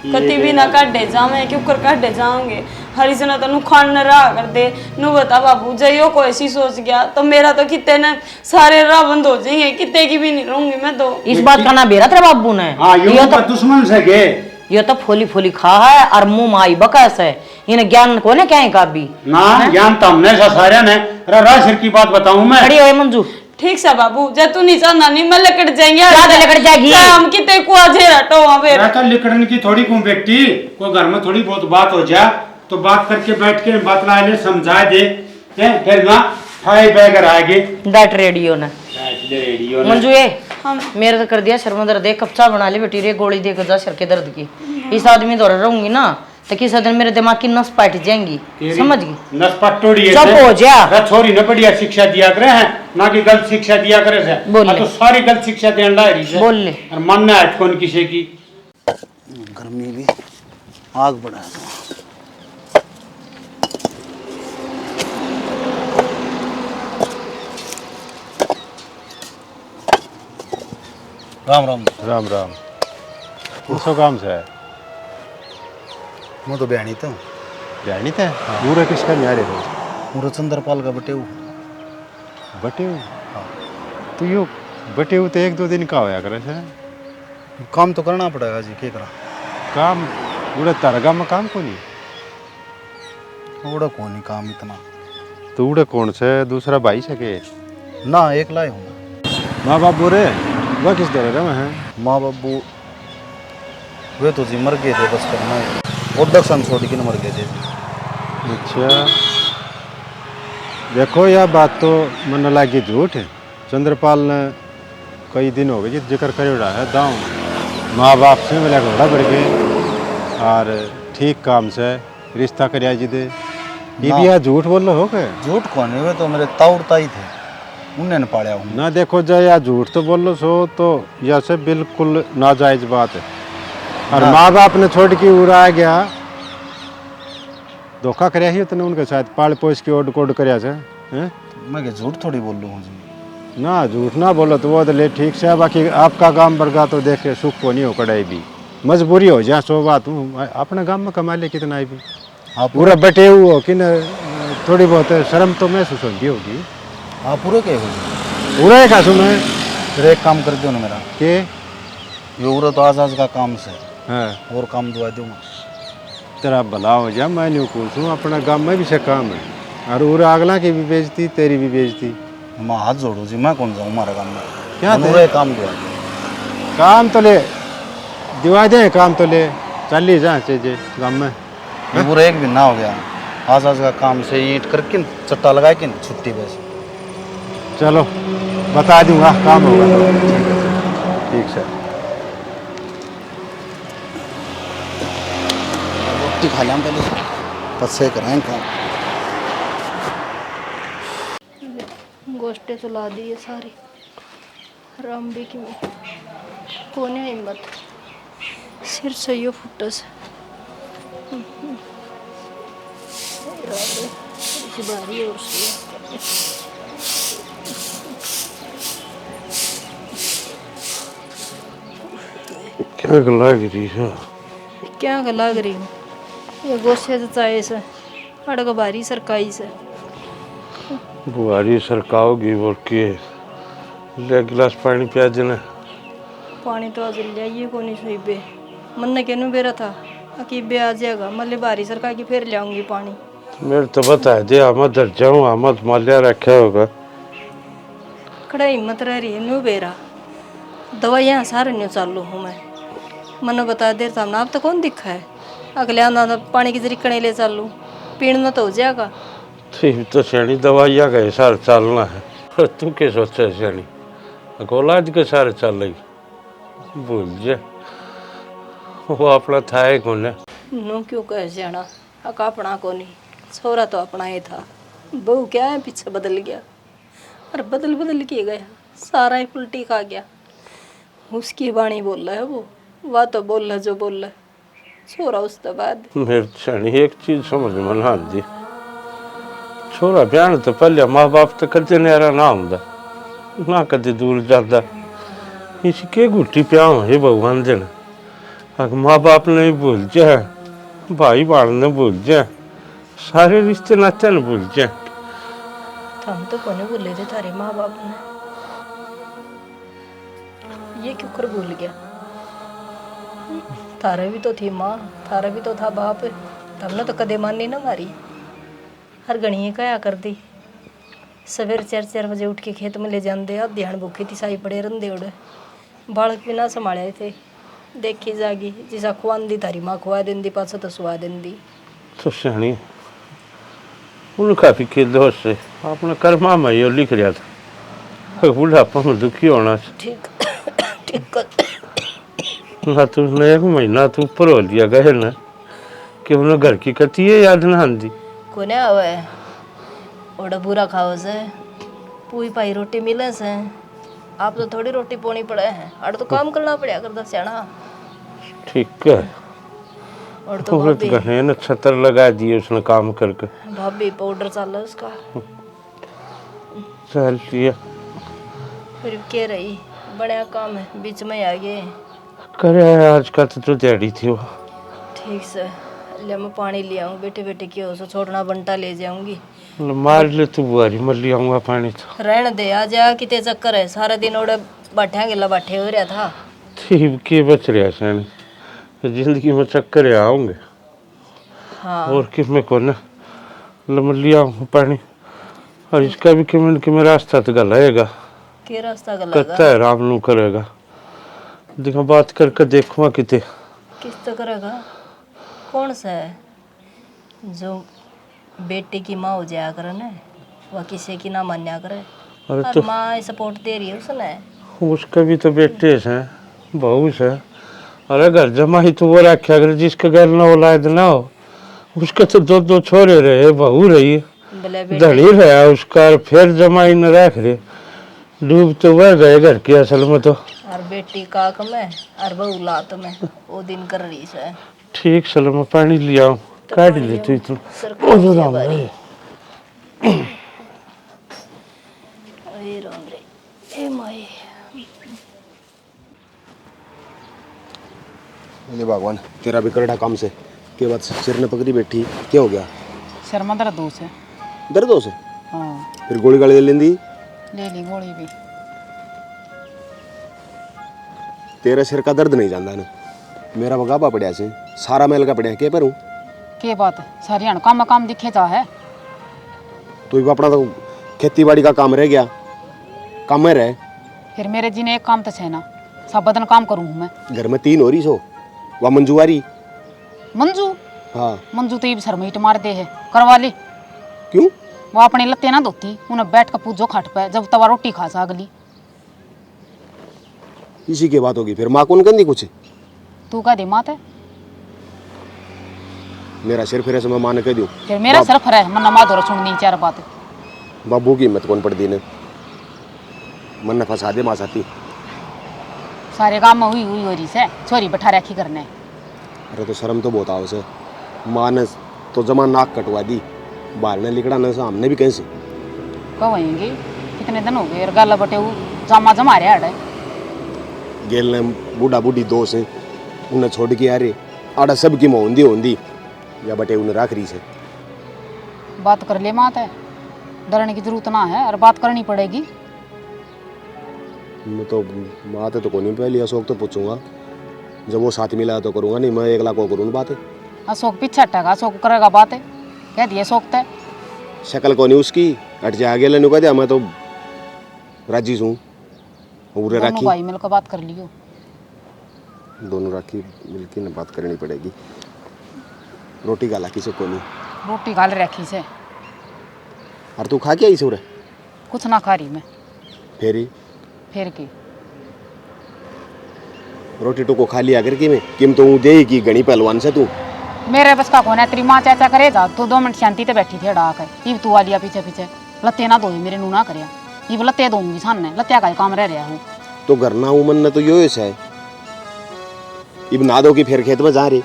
[SPEAKER 2] कति भी ना काटे जावे क्यों कर काटे जाओगे हरी से ना तो खान न रहा कर दे नु बता बाबू जइयो को ऐसी सोच गया तो मेरा तो कितने ने सारे राह बंद हो जाएंगे कितने की भी नहीं रहूंगी मैं तो।
[SPEAKER 1] इस बात का ना बेरा तेरे बाबू ने
[SPEAKER 9] हां यो तो दुश्मन से गे
[SPEAKER 1] ये तो फोली फोली खा है और मुंह माई बकस है इन्हें ज्ञान को ने क्या का भी
[SPEAKER 9] ना ज्ञान तो हमने सारे ने। अरे राशर की बात बताऊं मैं
[SPEAKER 1] खड़ी हो मंजू
[SPEAKER 2] ठीक से बाबू जब तू नहीं चाहना नहीं मैं लकड़ जाएंगे
[SPEAKER 1] ज्यादा लकड़ जाएगी
[SPEAKER 2] हम कितने को आजे रटो वहां पे
[SPEAKER 9] तो लिकड़न की थोड़ी को बेटी कोई घर में थोड़ी बहुत बात हो जा तो बात करके बैठ के बात ला ले समझा दे फिर ना हाय बैगर आगे
[SPEAKER 1] डाट रेडियो ने
[SPEAKER 9] रेडियो
[SPEAKER 1] मंजू ये मेरे तो कर दिया शर्मा दर्द है कच्चा बना ले बेटी रे गोली दे जा सर के दर्द की इस आदमी तो रहूंगी ना तो किस दिन मेरे दिमाग की नस पाट जाएंगी समझ गई
[SPEAKER 9] नस पटोड़ी है
[SPEAKER 1] चुप हो जा
[SPEAKER 9] अरे छोरी न बढ़िया शिक्षा दिया करे हैं ना कि गलत शिक्षा दिया करे से
[SPEAKER 1] बोल ले।
[SPEAKER 9] तो सारी गलत शिक्षा देने ला रही है
[SPEAKER 1] बोल ले।
[SPEAKER 9] और मानना है कौन किसी की
[SPEAKER 5] गर्मी भी आग बढ़ा राम राम
[SPEAKER 7] राम राम उसो काम से है
[SPEAKER 5] मैं तो बयानी था
[SPEAKER 7] जानी थे पूरा किसका नहीं आ रहे थे
[SPEAKER 5] मुझे चंद्रपाल का बटे
[SPEAKER 7] बटे तो यो बटे तो एक दो दिन का होया करे से
[SPEAKER 5] काम तो करना पड़ेगा जी क्या करा
[SPEAKER 7] काम उड़े तरगा में काम को नहीं
[SPEAKER 5] उड़ा कौन ही काम इतना
[SPEAKER 7] तो उड़े कौन से दूसरा भाई सके
[SPEAKER 5] ना एक लाए हूँ
[SPEAKER 7] माँ बाप बोरे वह किस दे रहे हैं
[SPEAKER 5] माँ बाबू वे तो जी मर गए थे बस करना और दक्षिण छोड़ के मर गए थे
[SPEAKER 7] अच्छा देखो यह बात तो मन लगी झूठ है चंद्रपाल ने कई दिन हो गए जी जिक्र करे रहा है दाऊँ माँ बाप से मिला घोड़ा बढ़ गए और ठीक काम से रिश्ता कर जी दे ये भी यार झूठ बोल रहे हो गए
[SPEAKER 5] झूठ कौन है वे तो मेरे ताउड़ता ही थे उन्हें न पाड़ा हूँ
[SPEAKER 7] ना देखो जाए या झूठ तो बोल लो सो तो यह से बिल्कुल नाजायज बात है और माँ बाप ने छोड़ के उड़ा गया धोखा कराया ही उतने उनके साथ पाल पोस के ओड कोड कराया से हैं
[SPEAKER 5] मैं क्या झूठ थोड़ी बोल रहा हूँ जी
[SPEAKER 7] ना झूठ ना बोलो तो वो तो ले ठीक से है, बाकी आपका काम बरगा तो देखे सुख को नहीं हो कड़ाई भी मजबूरी हो जा सो बात हूँ अपने गांव में कमा ले कितना ही भी
[SPEAKER 5] आप
[SPEAKER 7] पूरा बटे हुए हो कि न थोड़ी बहुत शर्म तो महसूस होती होगी।
[SPEAKER 5] आप पूरे के हो
[SPEAKER 7] पूरा ही खासू मैं
[SPEAKER 5] फिर एक काम कर दो ना मेरा
[SPEAKER 7] के
[SPEAKER 5] ये उरा तो आज का काम से
[SPEAKER 7] हाँ
[SPEAKER 5] और काम दुआ दूंगा।
[SPEAKER 7] तेरा भला हो जा मैं नहीं पूछूँ अपना गांव में भी से काम है और उरा अगला की भी बेचती तेरी भी बेचती
[SPEAKER 5] मैं हाथ जोड़ू जी मैं कौन जाऊँ हमारे काम में
[SPEAKER 7] क्या
[SPEAKER 5] पूरा एक काम दुआ
[SPEAKER 7] काम तो ले दिवा दे काम तो ले चल ही जा चीजे गाँव में
[SPEAKER 5] ये पूरा एक दिन ना हो गया आज का काम से ईंट करके चट्टा लगा के छुट्टी बस।
[SPEAKER 7] चलो बता दूंगा काम होगा तो ठीक है
[SPEAKER 5] रोटी खा लें पहले पछे कराएं काम।
[SPEAKER 8] गोष्ठे सुला दी है सारी राम भी की में कोने हिम्मत सिर सही फुटस बारी और
[SPEAKER 6] क्या लग रही है
[SPEAKER 8] क्या लग रही हूँ ये गोष्ठे से चाहे से अड़ग बारी सरकाई से
[SPEAKER 6] बुआरी सरकाओगी और के ले गिलास पानी पिया देना।
[SPEAKER 8] पानी तो आज लिया ये को नहीं सही बे मन ने कहनू बेरा था कि बे आ जाएगा मल्ले बारी सरका की फिर ले आऊंगी पानी।
[SPEAKER 6] मेरे तो बता दे आमद डर जाऊँ आमद माल्या रखा होगा
[SPEAKER 8] कड़ा हिम्मत रह रही है न्यू बेरा दवाइयाँ सारे न्यू चालू हूँ मैं मनो बता देर सामने आप तो कौन दिखा है अगले आना था पानी की जरिकने ले चालू पीना तो हो जाएगा।
[SPEAKER 6] ठीक तो श्रेणी दवाइया का हिसाब चलना है तू क्या सोचा है श्रेणी औलाद के सारे चल रही भूल जा वो अपना था है कौन है
[SPEAKER 8] नो क्यों कह जाना अका अपना को नहीं छोरा तो अपना ही था बहू क्या है पीछे बदल गया और बदल के गया सारा ही उल्टी खा गया उसकी बाणी बोल रहा है वो वह तो बोल रहा जो बोल रहा है छोरा उसके बाद
[SPEAKER 6] मेरे श्रेणी एक चीज समझ में ना आती छोरा ब्याह तो पहले माँ बाप तो कदे न्यारा ना होंदा ना कदे दूर जाता इसके गुट्टी प्याह है भगवान दिन अगर माँ बाप ने भूल जाए भाई बहन ने भूल जाए सारे रिश्ते नाते ने भूल जाए
[SPEAKER 8] हम तो कोने भूले थे थारे माँ बाप ने ये क्यों कर भूल गया थारे भी तो थी माँ थारा भी तो था बाप हमने तो कदे मानी ना मारी हर गणिए कया कर दी सवेरे 4 बजे उठ के खेत में ले जाते अब ध्यान भूखी थी साई पड़े रंदे उड़े बालक भी ना संभाले थे देखी जागी जिसा खुआन दी थारी माँ खुआ देंदी पास तो सुहा देंदी
[SPEAKER 6] तो श्रेणी उनका भी खेल दोस्त से अपने कर्मा में यो लिख रहा था बुढ़ापा में दुखी होना
[SPEAKER 8] ठीक ठीक
[SPEAKER 6] ना तुमने एक महीना तो ऊपर हो लिया गए ना कि उन्हें घर की कती है याद ना आंदी
[SPEAKER 8] कोने आवे ओड़ा बुरा खाओ से पूरी पाई रोटी मिले से आप तो थोड़ी रोटी पोनी पड़े हैं अड़ तो काम करना पड़ा करता सियाना
[SPEAKER 6] ठीक है
[SPEAKER 8] और तो
[SPEAKER 6] औरत कहे ना छतर लगा दिए उसने काम करके
[SPEAKER 8] भाभी पाउडर चल उसका
[SPEAKER 6] चल लिया
[SPEAKER 8] फिर क्या रही बड़ा काम है बीच में आ गए
[SPEAKER 6] करे आज का तो दिहाड़ी थी वो
[SPEAKER 8] ठीक से ले मैं पानी ले आऊँ बेटे बेटे की हो सो छोड़ना बंटा ले जाऊंगी
[SPEAKER 6] मार ले तू बुआरी मर लिया आऊंगा पानी तो
[SPEAKER 8] रहने दे आ जा किते चक्कर है सारा दिन ओड़े बाठा गिला बाठे हो रहा था
[SPEAKER 6] ठीक के बच रहा सैनी जिंदगी में चक्कर आऊंगे
[SPEAKER 8] हाँ
[SPEAKER 6] और कि मैं को ना लम लिया आऊँ पानी और इसका भी कि मैं रास्ता तो गलाएगा
[SPEAKER 8] के रास्ता
[SPEAKER 6] करता
[SPEAKER 8] गलगा
[SPEAKER 6] है राम नू करेगा देखो बात करके देखूंगा किते
[SPEAKER 8] किस तो करेगा कौन सा है जो बेटे की माँ हो जाया करे ना वह किसी की ना मान्या करे
[SPEAKER 6] अरे
[SPEAKER 8] और
[SPEAKER 6] तो
[SPEAKER 8] माँ सपोर्ट दे रही है उसने
[SPEAKER 6] उसका भी तो बेटे है बहू है अरे घर जमा ही तो वो रखा अगर जिसके घर ना औलाद ना हो उसके तो दो छोरे रहे बहू रही
[SPEAKER 8] बोले बेटे
[SPEAKER 6] धड़ी रहा उसका और फिर जमा ही न रख रहे डूब तो वह गए घर के असल में तो
[SPEAKER 8] और बेटी काक में और बहू लात में वो दिन कर रही है
[SPEAKER 6] ठीक चलो मैं पानी लिया हूँ काट ले तू इतना
[SPEAKER 8] सरकार से बारी। ओए राम रे
[SPEAKER 3] ए माई
[SPEAKER 10] अरे भगवान, तेरा भी करड़ा काम से के बाद सिर ने पकड़ी बैठी, क्या हो गया?
[SPEAKER 4] सिर में दर्द से।
[SPEAKER 10] दर्द हो से?
[SPEAKER 4] हाँ
[SPEAKER 10] फिर गोली गाली ले लेंदी?
[SPEAKER 4] ले ली गोली भी।
[SPEAKER 10] तेरा सिर का दर्द नहीं जानता ना, मेरा वगापा पड़ा से सारा मैल का पड़ा, क्या करूं?
[SPEAKER 4] के बात सारी हन काम काम दिखे जा है।
[SPEAKER 10] तो अपना तो खेती बाड़ी का काम रह गया, काम में रहे।
[SPEAKER 4] फिर मेरे जी ने एक काम तो है ना, सब बदन काम करूँ मैं।
[SPEAKER 10] घर में 3 हो रही सो, वह मंजू आ रही।
[SPEAKER 4] मंजू?
[SPEAKER 10] हाँ।
[SPEAKER 4] मंजू तो ये सर मीट मार दे है, करवा ले।
[SPEAKER 10] क्यों?
[SPEAKER 4] वो अपने लत्ते ना धोती, उन्हें बैठ कर पूजो खाट पे, जब तवा रोटी खा सा अगली।
[SPEAKER 10] इसी की बात होगी, फिर माँ कौन कहती कुछ?
[SPEAKER 4] तू का दे मात है?
[SPEAKER 10] मेरा सिर फिर मैं माँ ने कह दूँ?
[SPEAKER 4] फिर मेरा सिर फरा है, मन माँ धोरा सुननी 4 बात।
[SPEAKER 10] बाबू की हिम्मत कौन पड़ती ने, मन ने फंसा दे माँ साथी।
[SPEAKER 4] सारे काम में हुई हुई हो रही से, छोरी बैठा रखी करने।
[SPEAKER 10] अरे तो शर्म तो बहुत आओ से, माँ ने तो जमा नाक कटवा दी, बाहर ने लिखड़ा न हमने भी कैसे
[SPEAKER 4] कब आएंगे? कितने दिन हो गए गल बटे जामा जमा रहे आड़े।
[SPEAKER 10] गेल ने बूढ़ा बूढ़ी दोस्त हैं, उन्हें छोड़ के आ रहे आड़ा सबकी मोहंदी होंदी या बटे उन्हें राख रही से।
[SPEAKER 4] बात कर ले मात है, डरने की जरूरत ना है, और बात करनी पड़ेगी।
[SPEAKER 10] मैं तो बात है तो कोई नहीं, पहले अशोक तो पूछूंगा, जब वो साथ मिला तो करूंगा, नहीं मैं 1 लाख को करूँ बात है।
[SPEAKER 4] अशोक पीछा हटेगा, अशोक करेगा बात है, कह दिए अशोक तय।
[SPEAKER 10] शक्ल को नहीं उसकी हट जा आगे लेने को दिया, मैं तो राजी हूँ।
[SPEAKER 4] दोनों
[SPEAKER 10] राखी
[SPEAKER 4] भाई मिलकर बात कर लियो।
[SPEAKER 10] दोनों राखी मिलकर ना बात करनी पड़ेगी। रोटी गाला किसे को नहीं,
[SPEAKER 4] रोटी गाल रखी से।
[SPEAKER 10] और तू खा के आई सूर?
[SPEAKER 4] कुछ ना खा रही मैं।
[SPEAKER 10] फेरी
[SPEAKER 4] फिर की
[SPEAKER 10] रोटी टुको खा लिया कर किम तो दे की घनी पहलवान से तू।
[SPEAKER 4] मेरे बस का कौन है, तेरी माँ चाचा करे जा, तू 2 मिनट शांति ते बैठी थी अड़ा कर। इब तू आ लिया पीछे पीछे, लत्ते ना धोई मेरे नू ना करे। इब लत्ते दूंगी सामने, लत्या का काम रह रहा हूँ।
[SPEAKER 10] तो घर ना हूँ मन ने तो यो है, इब ना दो कि फिर खेत में जा रहे।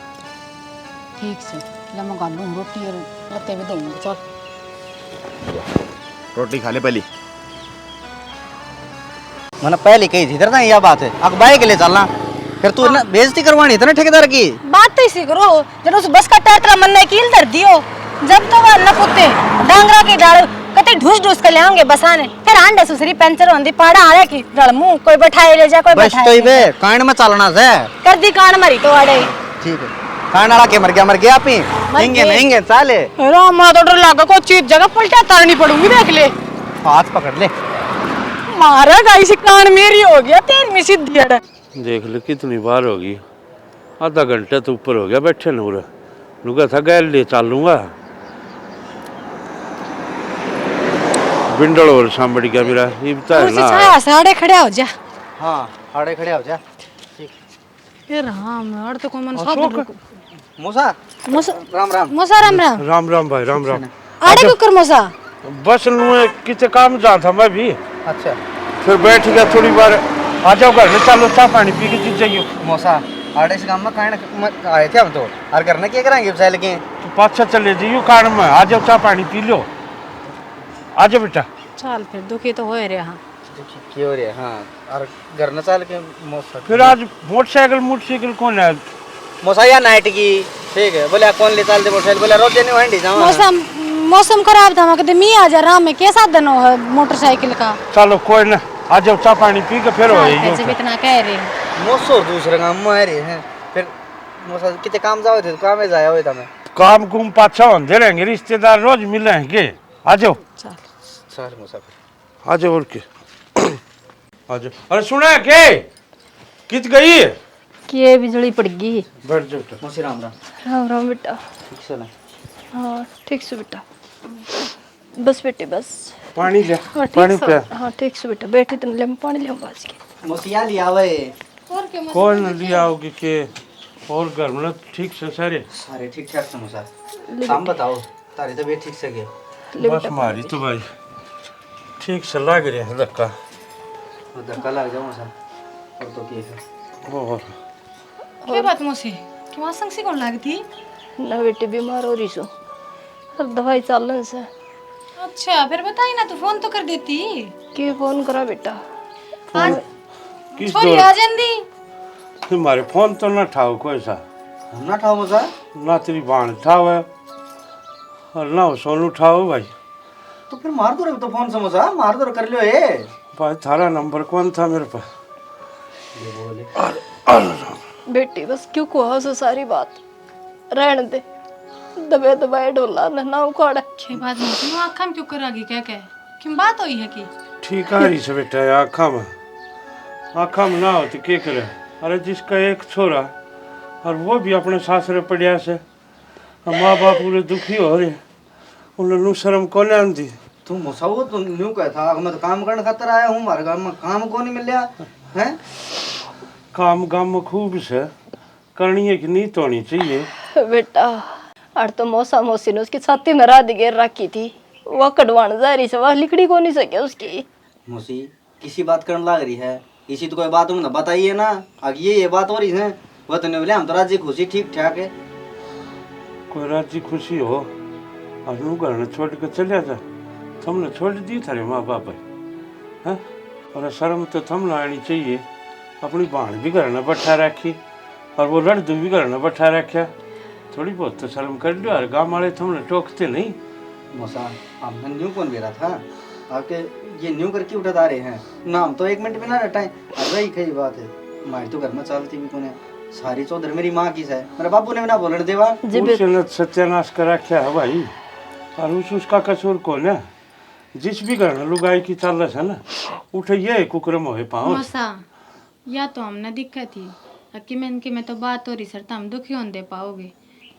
[SPEAKER 4] ठीक से ले मैं गालूँ रोटी और लत्ते भी दूंगी। चल
[SPEAKER 5] रोटी खा ले पहली। मैंने पहले कही थी इधर ना यह बात है, अखबार के लिए चलना, फिर तू ना बेइज्जती करवानी था ना ठेकेदार की।
[SPEAKER 3] बात तो इसी करो, जब उस बस का टायर तेरा मन ने कील धर दियो, जब तो वह न कुत्ते डांगरा की डाल कते ढूस ढूस कर ले आएंगे बसाने, फिर आंडे सुसरी पंचर होंदी पाड़ा आले की रड़ मुंह, कोई बैठाए ले जा, कोई
[SPEAKER 5] बस
[SPEAKER 3] बैठाए
[SPEAKER 5] तो
[SPEAKER 3] ले
[SPEAKER 5] इबे
[SPEAKER 3] जा।
[SPEAKER 5] कांड में चलना से
[SPEAKER 3] कर दी कान मरी तो आड़े।
[SPEAKER 5] ठीक है, कांड आला के मर गया आप ही हिंगे नहीं चाले।
[SPEAKER 2] राम माँ तो डर लगा, कोई चीज जगह पलटा तारनी पड़ूंगी, देख ले।
[SPEAKER 5] हाथ पकड़ ले।
[SPEAKER 2] मारा गाई से कान मेरी हो गया, 13वीं सिद्धि अड़े।
[SPEAKER 6] देख ले कितनी बार होगी, आधा घंटा तो ऊपर हो गया बैठे नूर। लुगा था गैल ले चलूंगा, बिंडल और सांबड़ गया मेरा ये बता है ना।
[SPEAKER 3] छाया साड़े खड़े हो जा।
[SPEAKER 5] हाँ आड़े खड़े हो जा।
[SPEAKER 8] ये राम और तो कोई मन
[SPEAKER 5] मूसा राम राम।
[SPEAKER 3] मोसा राम राम।
[SPEAKER 6] राम राम भाई राम राम।
[SPEAKER 3] आड़े क्यों कर मोसा?
[SPEAKER 6] बस नुए किते काम जा था मैं भी।
[SPEAKER 5] अच्छा
[SPEAKER 6] फिर बैठ गया थोड़ी बार, आ जाओ घर में, चलो चाय पानी पी के चीज चाहिए।
[SPEAKER 5] मौसा आड़े से काम में कांड आए थे हम तो, और करने क्या कराएंगे बेचारे लेके।
[SPEAKER 6] तो पाछा चले जाइयो कांड में, आ जाओ चाय पानी पी लो, आ जाओ बेटा।
[SPEAKER 8] चल फिर दुखी तो हो रहे। हाँ
[SPEAKER 5] क्यों रे? हाँ और घर न चल के मौसा।
[SPEAKER 6] फिर आज मोटरसाइकिल कौन है?
[SPEAKER 5] मौसा या नाइट की ठीक है, बोले कौन ले चल दे मोटरसाइकिल, बोले रोज देने वहीं जाओ।
[SPEAKER 8] मौसम खराब था, मैं कहते मी आ जा राम में कैसा दिन हो मोटरसाइकिल का।
[SPEAKER 6] चलो कोई ना, आ जाओ चाय पानी पी के फिर हो
[SPEAKER 8] जब इतना कह रहे
[SPEAKER 5] मौसो दूसरे काम में रहे हैं, फिर मौसा कितने काम जाओ थे तो काम में जाया हुआ था मैं।
[SPEAKER 6] काम कुम पाछा होते रहेंगे, रिश्तेदार रोज मिलेंगे। आ जाओ
[SPEAKER 5] चल मौसा
[SPEAKER 6] आ जाओ और के आ जाओ। अरे सुना है के कित गई है?
[SPEAKER 3] के बिजली पड़ गई।
[SPEAKER 6] बैठ जाओ बेटा।
[SPEAKER 5] मौसी राम राम।
[SPEAKER 3] राम राम बेटा।
[SPEAKER 5] ठीक से ना?
[SPEAKER 3] हाँ ठीक से बेटा, बस बेटे बस।
[SPEAKER 6] पानी ले,
[SPEAKER 3] हाँ
[SPEAKER 6] पानी
[SPEAKER 3] ठीक
[SPEAKER 6] पिया।
[SPEAKER 3] से, हाँ ठीक से बेटा, बैठे तो ले पानी ले बाज के।
[SPEAKER 5] मौसिया लिया हुआ है।
[SPEAKER 6] कौन लिया होगी के? और घर में ठीक से सारे
[SPEAKER 5] ठीक ठाक से मौसा। काम बताओ, तारी तबीयत ठीक से गई?
[SPEAKER 6] बस हमारी तो भाई ठीक से लग रहा है धक्का।
[SPEAKER 5] धक्का लग जाओ मौसा और तो क्या है?
[SPEAKER 6] और
[SPEAKER 8] क्या बात मौसी, कि वहाँ संग से कौन लगती?
[SPEAKER 3] ना बेटे बीमार हो रही सो, अब दवाई चलन से।
[SPEAKER 8] अच्छा फिर बताई ना, तू फोन तो कर देती।
[SPEAKER 3] के फोन करा बेटा?
[SPEAKER 6] फोन किस
[SPEAKER 3] छोरी
[SPEAKER 6] दौर
[SPEAKER 3] आ जंदी
[SPEAKER 6] तुम्हारे फोन तो ना ठाओ कोई सा
[SPEAKER 5] हम ना ठाओ मसा
[SPEAKER 6] ना तेरी बाण ठाओ है और ना वो सोनू ठाओ भाई।
[SPEAKER 5] तो फिर मार दो रे तो फोन से मसा मार दो कर लियो ये
[SPEAKER 6] भाई थारा नंबर कौन था मेरे पास?
[SPEAKER 11] बेटी बस क्यों को हो सारी बात रहने दे दबे दबाए ढोला ना उखाड़ा
[SPEAKER 8] के बात नहीं सुनो आँखा में क्यों करागी क्या क्या क्यों बात हुई है कि
[SPEAKER 6] ठीक आ रही से बेटा आँखा में ना हो तो क्या करे। अरे जिसका एक छोरा और वो भी अपने सासरे पड़िया से माँ बाप पूरे दुखी हो रहे उन्हें शर्म को नहीं आती।
[SPEAKER 5] तू मसा वो तो न्यू कहता मैं तो काम करने खातर आया हूँ हमारे गाँव में काम को नहीं मिल रहा है।
[SPEAKER 6] काम गाम में खूब से करनी है कि नहीं तो होनी चाहिए
[SPEAKER 11] बेटा और तो मौसा मौसी ने उसकी छाती में रात घेर रखी थी वह कटवाने जा रही से वह लिकड़ी को नहीं सके उसकी।
[SPEAKER 5] मौसी किसी बात करने लग रही है इसी तो कोई बात तुमने बताइए ना आगे ये बात हो रही है वह तो नहीं बोले हम तो राजी खुशी ठीक ठाक है।
[SPEAKER 6] कोई राजी खुशी हो और नू घर छोड़ के चले जा तुमने छोड़ दी थारे माँ बाप है और शर्म तो थमने आनी चाहिए। अपनी भाण भी घर न बैठा रखी और वो लड़दू भी घर न बैठा रखा थोड़ी बहुत तो शर्म कर लो। और गाँव वाले तुमने टोकते नहीं।
[SPEAKER 5] मौसा हमने न्यू कौन बेरा था आपके ये न्यू करके उठा रहे हैं नाम तो 1 मिनट भी ना रटाएं। अरे कई बात है हमारी तो घर में चलती भी कौन है सारी चौधर मेरी माँ की है मेरे बापू ने भी ना बोलने देवा
[SPEAKER 6] उसने सत्यानाश कर रखा है भाई। और उसका कसूर कौन है? जिस भी घर लुगाई की चल रहा है ना उठे ये कुकरम हो पाओ
[SPEAKER 8] मौसा या तो हमने दिक्कत थी कि मैं तो बात हो रही सर तो हम दुखी होने दे पाओगे।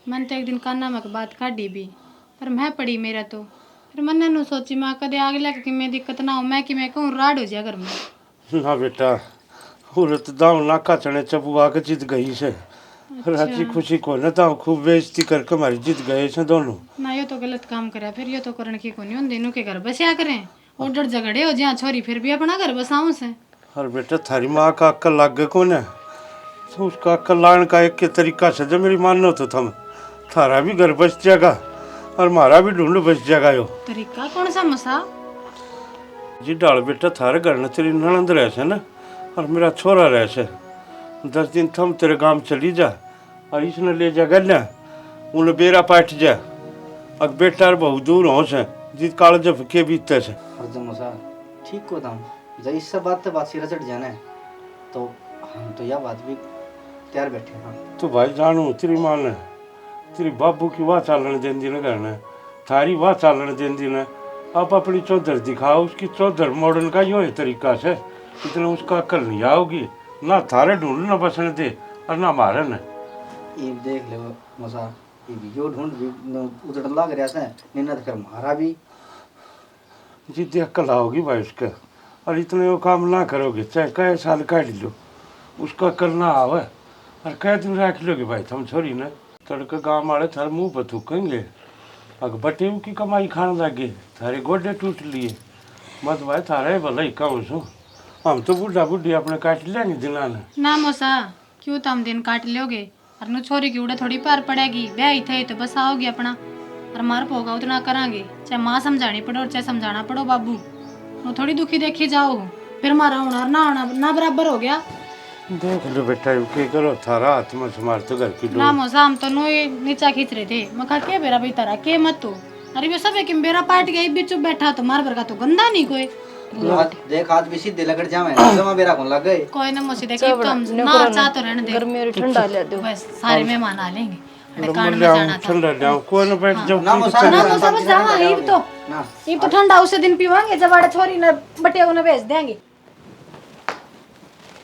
[SPEAKER 8] मन तो एक दिन काना में बात काटी भी पर मैं पड़ी मेरा तो फिर मैंने नु सोची मैं कदे आगे लगे कि मैं दिक्कत ना हो मैं कि मैं कहूँ राड हो जाए घर में
[SPEAKER 6] ना बेटा औरत दाव नाका चने चबुआ के जीत गई से राजी खुशी को न दाव खूब बेइज्जती करके हमारी जीत गए से दोनों।
[SPEAKER 8] ना ये तो गलत काम करे फिर ये तो करने की कोनी उन दिनों के घर बसिया करें और झगड़े हो जहाँ छोरी फिर भी अपना घर बसाऊं से।
[SPEAKER 6] और बेटा थारी माँ का अक्ल लाग गए कौन है तो उसका अक्ल लाने का एक के तरीका से जब मेरी मानो तो थम थारा भी घर बच जाएगा और हमारा भी ढूंढ बच जाएगा। यो
[SPEAKER 8] तरीका कौन सा मसा
[SPEAKER 6] जी डाल बेटा थारे घर न तेरी ननंद रह से ना और मेरा छोरा रह से 10 दिन थम तेरे गांव चली जा और इसने ले जा गल्या उन्हें बेरा पाट जा अब बेटा बहुत दूर हो से जित काल जब के बीतते से
[SPEAKER 5] और जब मौसा ठीक को था जब इस सब बात बात सिरा चढ़ जाना है तो हम तो यह बात भी तैयार बैठे हैं।
[SPEAKER 6] तो भाई जानू तेरी माँ ने तेरी बाबू की वाह चालन देन दी न करना थारी वाह चालन देन दी न आप अपनी चौधर दिखाओ उसकी चौधर मॉडल का यो है तरीका से इतना उसका अक्ल नहीं आओगी ना थारे ढूंढ न बसने दे और ना मारे न
[SPEAKER 5] ये देख ले मौसा ये भी जो ढूंढ भी उधर लग रहा है निन्ना तो फिर मारा भी
[SPEAKER 6] जिद्दी अक्ल आओगी भाई उसका और इतने वो काम ना करोगे चाहे कई साल काट लो उसका अक्ल ना आवे और कई दिन रख लोगे भाई तुम छोरी न तड़के गाँव वाले थारे मुँह पर थूकेंगे अगर बटे की कमाई खाने लगे थारे गोडे टूट लिए मत भाई थारे भला ही कहूँ सो हम तो बूढ़ा बूढ़ी अपने काट लेंगे दिना ने
[SPEAKER 8] ना मौसा क्यों तो हम दिन काट लोगे और नु छोरी की उड़े थोड़ी पार पड़ेगी ब्याह थे तो बस आओगे अपना और मार पोगा उतना करांगे चाहे माँ समझानी पड़ो और चाहे समझाना पड़ो बाबू वो थोड़ी दुखी देखी जाओ फिर मारा होना और ना होना ना बराबर हो गया।
[SPEAKER 6] देख लो बेटा के करो थारा हाथ में मार तो घर की
[SPEAKER 8] ना मौसा हम तो नो नीचा खींच रहे थे मैं कहा के बेरा भाई तारा के मत तो अरे वो सब है कि मेरा पार्ट गई बीच चुप बैठा तो मार भर का तो गंदा नहीं कोई
[SPEAKER 5] देख हाथ भी सीधे लगड़ जावे जमा बेरा कौन लग गए
[SPEAKER 8] कोई ना मौसी देखिए कम ना चाह तो रहने दे
[SPEAKER 11] गर्मी और ठंडा ले दो
[SPEAKER 8] बस सारे मेहमान आ लेंगे अरे कान में जाना था
[SPEAKER 6] ठंडा जाओ कोई ना बैठ जाओ
[SPEAKER 5] ना मौसा
[SPEAKER 8] ना मौसा बस जावा
[SPEAKER 5] ना
[SPEAKER 8] ये तो ठंडा उसे दिन पीवांगे जब आड़े छोरी ने बटे उन्हें भेज देंगे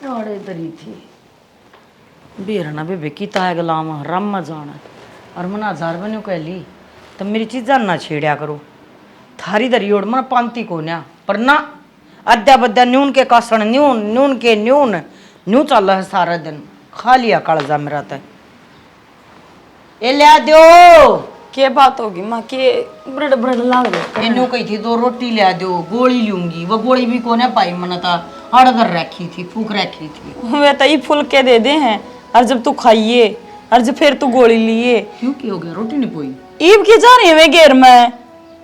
[SPEAKER 1] और इधर ही थी बेरना बेबे की ताय गलाम रम जाना और मना 1000 बनो कहली तब मेरी चीज ना छेड़या करो थारी दरी ओड़ मन पांती को न्या पर ना अद्या बद्या न्यून के कासण न्यून न्यून के न्यून न्यू चल है सारा दिन खा लिया कालजा मेरा तय ए लिया दो
[SPEAKER 2] के बात होगी माँ के ब्रेड ब्रेड लाग रहे
[SPEAKER 1] इन्हों कही थी 2 रोटी लिया दो गोली लूंगी वो गोली भी कोने पाई मन था हड़गर रखी थी फूक रखी थी
[SPEAKER 2] वे तो ये फुलके दे दे हैं और जब तू खाइए और जब फिर तू गोली लिए
[SPEAKER 1] क्यों की हो गया रोटी नहीं पोई
[SPEAKER 2] ईब की जा रही है वे घेर में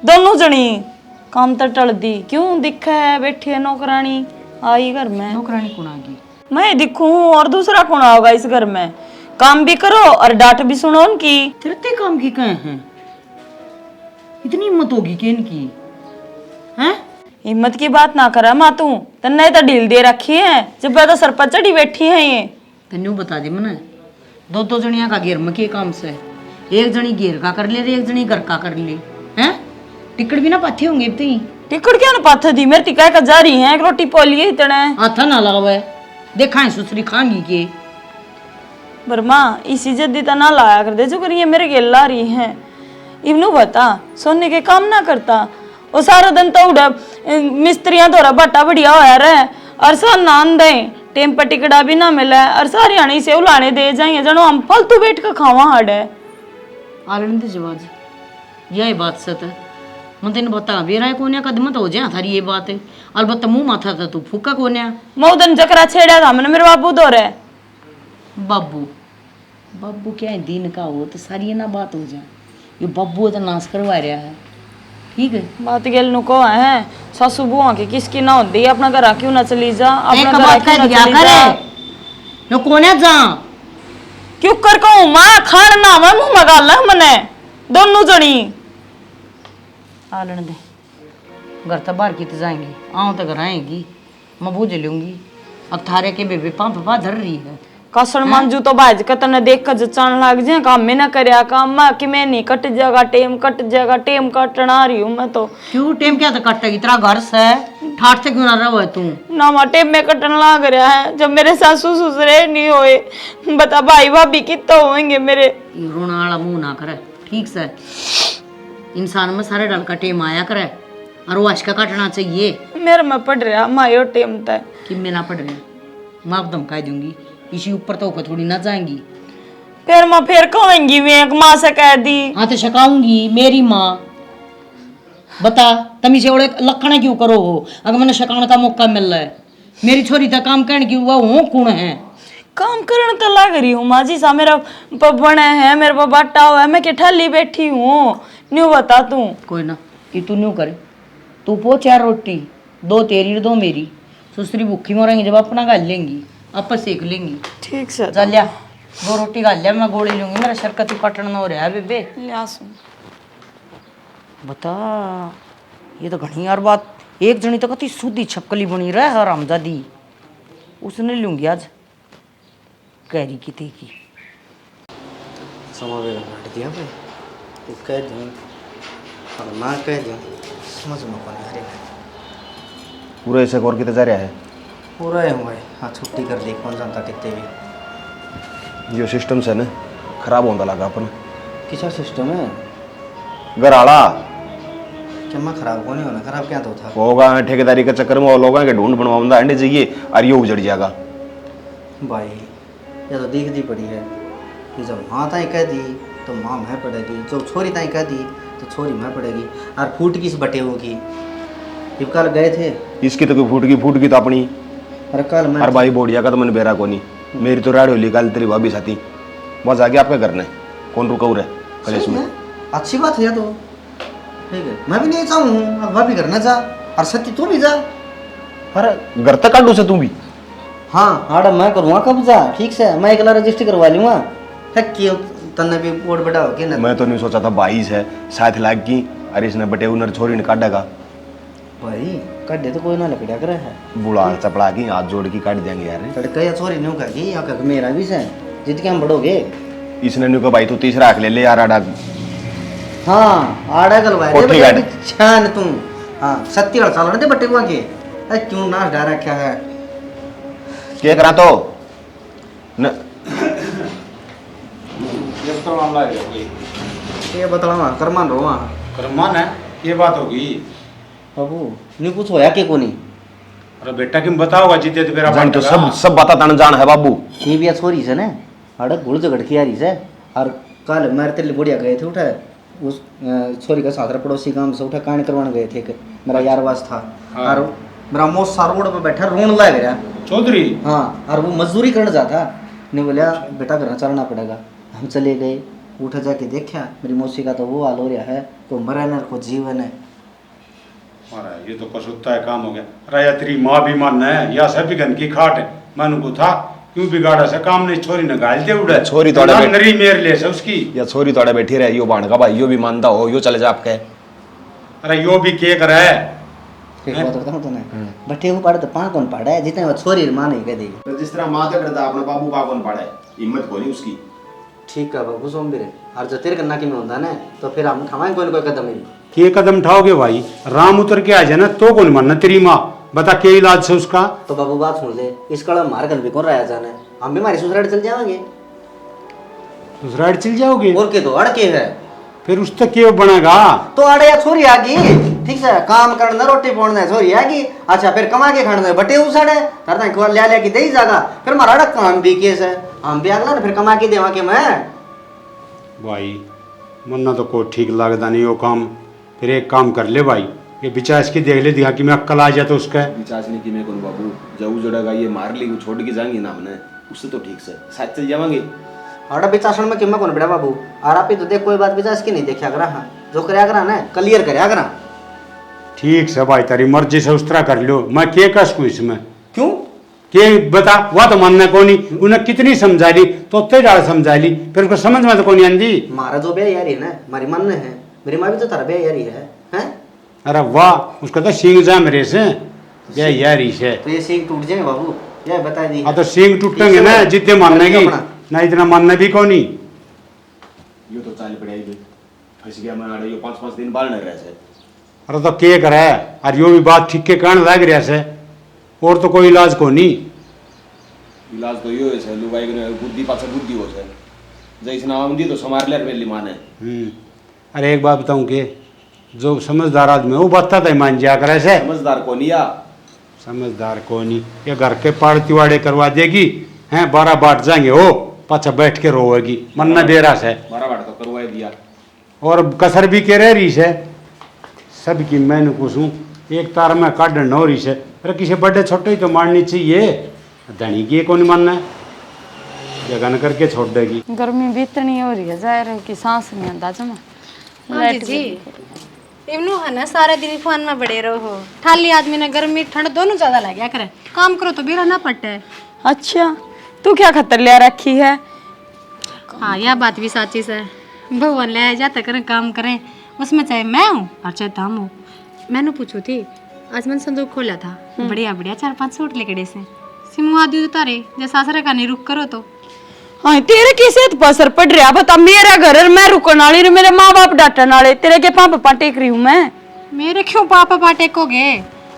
[SPEAKER 2] दोनों जनी काम तो टल दी क्यों दिखा है बैठी है नौकरानी आई घर में
[SPEAKER 1] नौकरानी कौन आ गई?
[SPEAKER 2] मैं दिखूं और दूसरा कौन आओगा इस घर में? काम भी करो और डांट भी सुनो उनकी।
[SPEAKER 1] तेरे काम की कहे हैं? इतनी हिम्मत होगी कि इनकी? हैं?
[SPEAKER 2] हिम्मत की बात ना करा माँ तू, तन्ने तो ढील दे रखी है जब तो सर पर चढ़ी बैठी है ये।
[SPEAKER 1] तन्नू बता दे मने, दो जनिया का घेर में के काम से? एक जनी घेर का कर ले, एक जनी घर का कर ले। हैं? टिकट भी ना पाथे होंगे अब ती।
[SPEAKER 2] टिकट क्या ना पाथे दी मेरी टिकाय का जा रही है, एक रोटी पोलिए इतने
[SPEAKER 1] हाथा ना लगावे, देखा है सुसरी खांगी के।
[SPEAKER 2] बर्मा इसी जद्दी तो ना लाया कर दे जो करिए मेरे गेल ला रही है। इवनू बता सोने के काम ना करता, वो सारा दिन तो उड़ा मिस्त्रियां तोरा बट्टा बढ़िया होया रहे और सा नान दे टेम पर टिकड़ा भी ना मिले और सारी आनी से उलाने दे जाइए जनो हम फालतू बैठ के खावा हाड़े।
[SPEAKER 1] आलन दे जवाज, यही बात सत है। मैं तेन बता बेरा कोन्या कदम तो हो जाए थारी ये बात है। अलबत्ता मुंह माथा था तू फूका कोन्या।
[SPEAKER 2] मऊदन जकरा छेड़ा था मैंने मेरे बाबू दो रे।
[SPEAKER 1] बाबू बाबू क्या है दिन का हो तो सारी ना बात हो जाए। ये बाबू तो नाश करवा रहा है, ठीक है?
[SPEAKER 2] बात गेल नु को है सासू बुआ की किसकी ना होती अपना घर क्यों ना चली जा, अपना घर क्यों ना चली जा।
[SPEAKER 1] नो कोने जा
[SPEAKER 2] क्यों कर कहूं मां खान ना मैं मुंह में गाल मने दोनों जनी।
[SPEAKER 1] आलन दे घर तो बाहर की तो जाएंगी, आऊँ तो घर आएगी, मैं बूझ लूंगी। अब थारे के बेबे पापा धर रही है
[SPEAKER 2] कसण मंजू तो बाज के तने देख कर जचान लाग जे काम में ना करया काम मैं कि मैं नहीं कट जाएगा टेम कटना रही हूं मैं तो।
[SPEAKER 1] क्यों टेम क्या तो कटेगी? तेरा घर से ठाठ से क्यों ना रहो है तू?
[SPEAKER 2] ना मा टेम में कटन लाग रहा है जब मेरे सासू ससुरे नहीं होए, बता भाई भाभी कितना होंगे मेरे।
[SPEAKER 1] रोना वाला मुंह ना करे, ठीक से? इंसान में सारे डल का टेम आया करे और वो आज का कटना चाहिए।
[SPEAKER 2] मेरे में पड़ रहा मायो टेम तय
[SPEAKER 1] कि मैं ना पड़ रही, मैं अब धमकाई दूंगी। इसी ऊपर तो होकर थोड़ी ना जाएंगी।
[SPEAKER 2] फिर माँ फिर कहेंगी मैं एक माँ से कह दी।
[SPEAKER 1] हाँ तो शकाऊंगी मेरी माँ। बता तमी से ओड़े लखना क्यों करो हो? अगर मैंने शकाने का मौका मिल रहा है मेरी छोरी तो काम करने की हुआ हूँ कौन है?
[SPEAKER 2] काम करने तो लग रही हूँ माँ जी सा मेरा बने है मेरे पास बाटा हुआ है मैं कि ठल्ली बैठी हूँ। न्यू बता तू।
[SPEAKER 1] कोई ना कि तू न्यू करे, तू पो 4 रोटी, 2 तेरी 2 मेरी। सुसरी भूखी मरेंगी जब अपना गाल लेंगी, आप सेक लेंगी।
[SPEAKER 2] ठीक से
[SPEAKER 1] जा लिया 2 रोटी गाल लिया, मैं गोली लूंगी। मेरा शरकत पटन हो रहा है बेबे।
[SPEAKER 2] लिया सुन
[SPEAKER 1] बता ये तो घनी यार बात। एक जनी तो कती सूदी छपकली बनी रहा है हरामजादी, उसने लूंगी आज कह रही की थी की
[SPEAKER 5] समावेगा हट दिया भाई तो कह दूँ और ना कह दूँ समझ में कौन हरे
[SPEAKER 10] पूरा ऐसे गौर कितने जा रहा है
[SPEAKER 5] पूरा है भाई। हाँ छुट्टी कर दी कौन जानता कितने भी
[SPEAKER 10] जो सिस्टम से ना खराब होने लगा अपन
[SPEAKER 5] किसा सिस्टम है
[SPEAKER 10] घर आला
[SPEAKER 5] क्या मैं खराब होने होना खराब क्या तो था
[SPEAKER 10] होगा ठेकेदारी के चक्कर में वो लोगों के ढूंढ बनवाऊंगा अंडे चाहिए और ये उजड़ जाएगा
[SPEAKER 5] भाई। ये तो दिख दी पड़ी है कि जब माँ ताई कह दी तो माँ मैं पड़ेगी, जो छोरी ताई कह दी तो छोरी मैं पड़ेगी। और फूट किस बटे होगी? जब कल गए थे
[SPEAKER 10] इसकी तो कोई फूट की तो अपनी।
[SPEAKER 5] अरे कल मैं
[SPEAKER 10] और भाई बोड़िया का तो मैंने बेरा को नहीं मेरी तो राड़ी होली कल तेरी भाभी साथी बस आगे आपका घर ने कौन रुका है कलेश में।
[SPEAKER 5] अच्छी बात है तो ठीक है, मैं भी नहीं चाहूँ अब भाभी करना जा और सत्य तू भी जा।
[SPEAKER 10] अरे घर तक काटू से तू भी।
[SPEAKER 5] हाँ आड़ा मैं करूँगा कब जा ठीक से मैं अकेला रजिस्ट्री करवा लूँगा। है क्यों तन्ने भी वोट बढ़ा हो के ना?
[SPEAKER 10] मैं तो नहीं सोचा था 22 है 7 लाख की अरे इसने बटे उन्हें छोरी ने काटेगा
[SPEAKER 5] भाई कड्डे तो कोई ना लकड़िया करे है
[SPEAKER 10] बुढ़ा चपड़ा की हाथ जोड़ की काट देंगे यार।
[SPEAKER 5] तड़का या छोरी नहीं होगी या कह मेरा भी से जित के हम बढ़ोगे।
[SPEAKER 10] इसने न्यू का भाई तू 30 रख ले यार आड़ा।
[SPEAKER 5] हाँ आड़ा गलवाए छान तू। हाँ सत्ती और साल दे बटे हुआ के क्यों नाश डा रखा है
[SPEAKER 10] क्या करा तो न
[SPEAKER 5] ये बतलावा करमान रो वहाँ
[SPEAKER 9] करमान है ये बात होगी।
[SPEAKER 5] बाबू नहीं कुछ होया के कोनी?
[SPEAKER 9] अरे बेटा किम बताओगा जीते तो मेरा
[SPEAKER 10] जान तो सब बता तान जान है बाबू।
[SPEAKER 5] ये भी छोरी से ना अड़ गुड़ झगड़ की आ रही से। और कल मेरे तेरे बढ़िया गए थे उठा उस छोरी का साथ पड़ोसी गांव से उठा कहानी करवाने गए थे मेरा यारवास था। और मेरा मौसा रोड पे बैठा रोन लग गया
[SPEAKER 9] चौधरी।
[SPEAKER 5] हाँ और वो मजदूरी करने जाता नहीं बोलिया बेटा घर चलना पड़ेगा। हम चले गए उठा जाके देखा मेरी मौसी का तो वो हाल हो रहा है को मरन को जीवन है।
[SPEAKER 9] अरे ये तो कसुत्ता है काम हो गया। अरे या तेरी माँ भी मन है या सभी गन की खाट है। मन को था क्यों बिगाड़ा से काम नहीं, छोरी न गाल दे उड़ा
[SPEAKER 10] छोरी थोड़ा
[SPEAKER 9] नरी मेर ले से उसकी
[SPEAKER 10] या छोरी थोड़ा बैठी रहे यो बाण का भाई यो भी मानता हो यो चले जा आपके।
[SPEAKER 9] अरे यो भी के करे
[SPEAKER 5] एक बात बताऊं तो ना बटे वो पढ़े तो पा कौन पढ़ा है जितने वो छोरी मां नहीं कह दी।
[SPEAKER 10] तो जिस तरह माँ तो डरता अपने बाबू पा कौन पड़ा है हिम्मत कोनी उसकी।
[SPEAKER 5] ठीक है बाबू सोम बिरे और जो तेरे करना की में होता ना तो फिर हम उठावाएं कोई न कोई कदम ही।
[SPEAKER 9] के कदम उठाओगे भाई? राम उतर के आ जाए ना तो कौन मानना तेरी माँ बता के इलाज से उसका।
[SPEAKER 5] तो बाबू बात सुन ले इस कड़ा मार कर भी कौन रहा जाना हम भी हमारी ससुराल चल जाएंगे।
[SPEAKER 9] ससुराल चल जाओगे
[SPEAKER 5] और के तो अड़के है
[SPEAKER 9] फिर उस तक के बनेगा
[SPEAKER 5] तो अड़े या छोरी आगी ठीक है काम करना रोटी पोड़ना छोरी आगी। अच्छा फिर कमा के खाना बटे उसाड़े करता है ले ले के दे जागा फिर हमारा अड़क काम भी केस है हम भी अगला ना फिर कमा के देवा के मैं
[SPEAKER 9] भाई मन्ना तो कोई ठीक लगता नहीं वो काम। फिर एक काम कर ले भाई ये बिचास की देख ले दिखा कि मैं अक्कल आ जाता उसका
[SPEAKER 10] विचार नहीं कि मैं कौन बाबू जाऊ जड़ेगा ये मार ली छोड़ के जाएंगे ना हमने उससे तो ठीक से साथ चल जाएंगे।
[SPEAKER 5] हड़ा बिचासन में किम्मा कौन बेड़ा बाबू और आप ही तो देख कोई बात बिचास की नहीं देखा करा हाँ जो करया करा ना क्लियर करया करा।
[SPEAKER 9] ठीक से भाई तेरी मर्जी से उस तरह कर लो मैं के कसकू इसमें
[SPEAKER 5] क्यों
[SPEAKER 9] के बता वह तो मानना कौन उन्हें कितनी समझा ली तो उतने ज्यादा समझा ली फिर उसको समझ में तो कौन आंदी।
[SPEAKER 5] मारा जो बे यारी है ना हमारी मन है मेरी माँ भी तो तारा बे यारी है हैं?
[SPEAKER 9] अरे वाह उसका तो सींग जा मेरे से बे यारी से
[SPEAKER 5] तो ये सींग टूट जाए बाबू ये बता दी।
[SPEAKER 9] हाँ तो सींग टूटेंगे ना जितने मानने की ना इतना मानना भी कौन ही।
[SPEAKER 10] यो तो चाल पड़े फंस गया मैं आड़े यो 5-5 दिन बाल नहीं रहे से।
[SPEAKER 9] अरे तो के करे और यो भी बात ठीक के कारण लग रहा से और तो कोई इलाज को नहीं।
[SPEAKER 10] इलाज तो यो है लुगाई के बुद्धि पाछे बुद्धि हो से जैसे ना आऊंगी तो समार ले मेरी माने।
[SPEAKER 9] अरे एक बात बताऊं के जो समझदार आदमी है वो बता था मान जा करे से
[SPEAKER 10] समझदार को नहीं या
[SPEAKER 9] समझदार को नहीं ये घर के पाड़ तिवाड़े करवा देगी हैं 12 बाट जाएंगे हो पाछा बैठ के रोएगी मन्ना बेरा से
[SPEAKER 10] 12 बाट तो करवा दिया
[SPEAKER 9] और कसर भी के रह रही से सबकी मैंने पूछूं एक तार में काट न हो रही से अरे किसी बड़े छोटे ही तो मारनी चाहिए धनी की कौन मानना है जगन करके छोड़ देगी।
[SPEAKER 2] गर्मी भी इतनी हो रही है जा रही कि सांस नहीं आता जमा।
[SPEAKER 8] हाँ जी इवनु है ना सारे दिन फोन में बड़े रहो ठाली आदमी ने गर्मी ठंड दोनों ज्यादा लग गया करे काम करो तो भी रहना पड़ता है।
[SPEAKER 2] अच्छा तू क्या खतर ले रखी है?
[SPEAKER 8] हाँ यह बात भी सच्ची है भगवान ले जाते करें काम करें उसमें चाहे मैं हूँ और चाहे तुम हो। मैंने पूछू थी आज मैंने संदूक खोला था बढ़िया बढ़िया 4-5 सूट लेके से सिमू आदि उतारे जैसे सासरे का नहीं रुक करो तो।
[SPEAKER 2] हाँ तेरे किसे पर असर पड़ रहा बता मेरा घर मैं रुकने वाली मेरे माँ बाप डांटने वाले तेरे के पापा टेक रही हूँ मैं।
[SPEAKER 8] मेरे क्यों पापा टेकोगे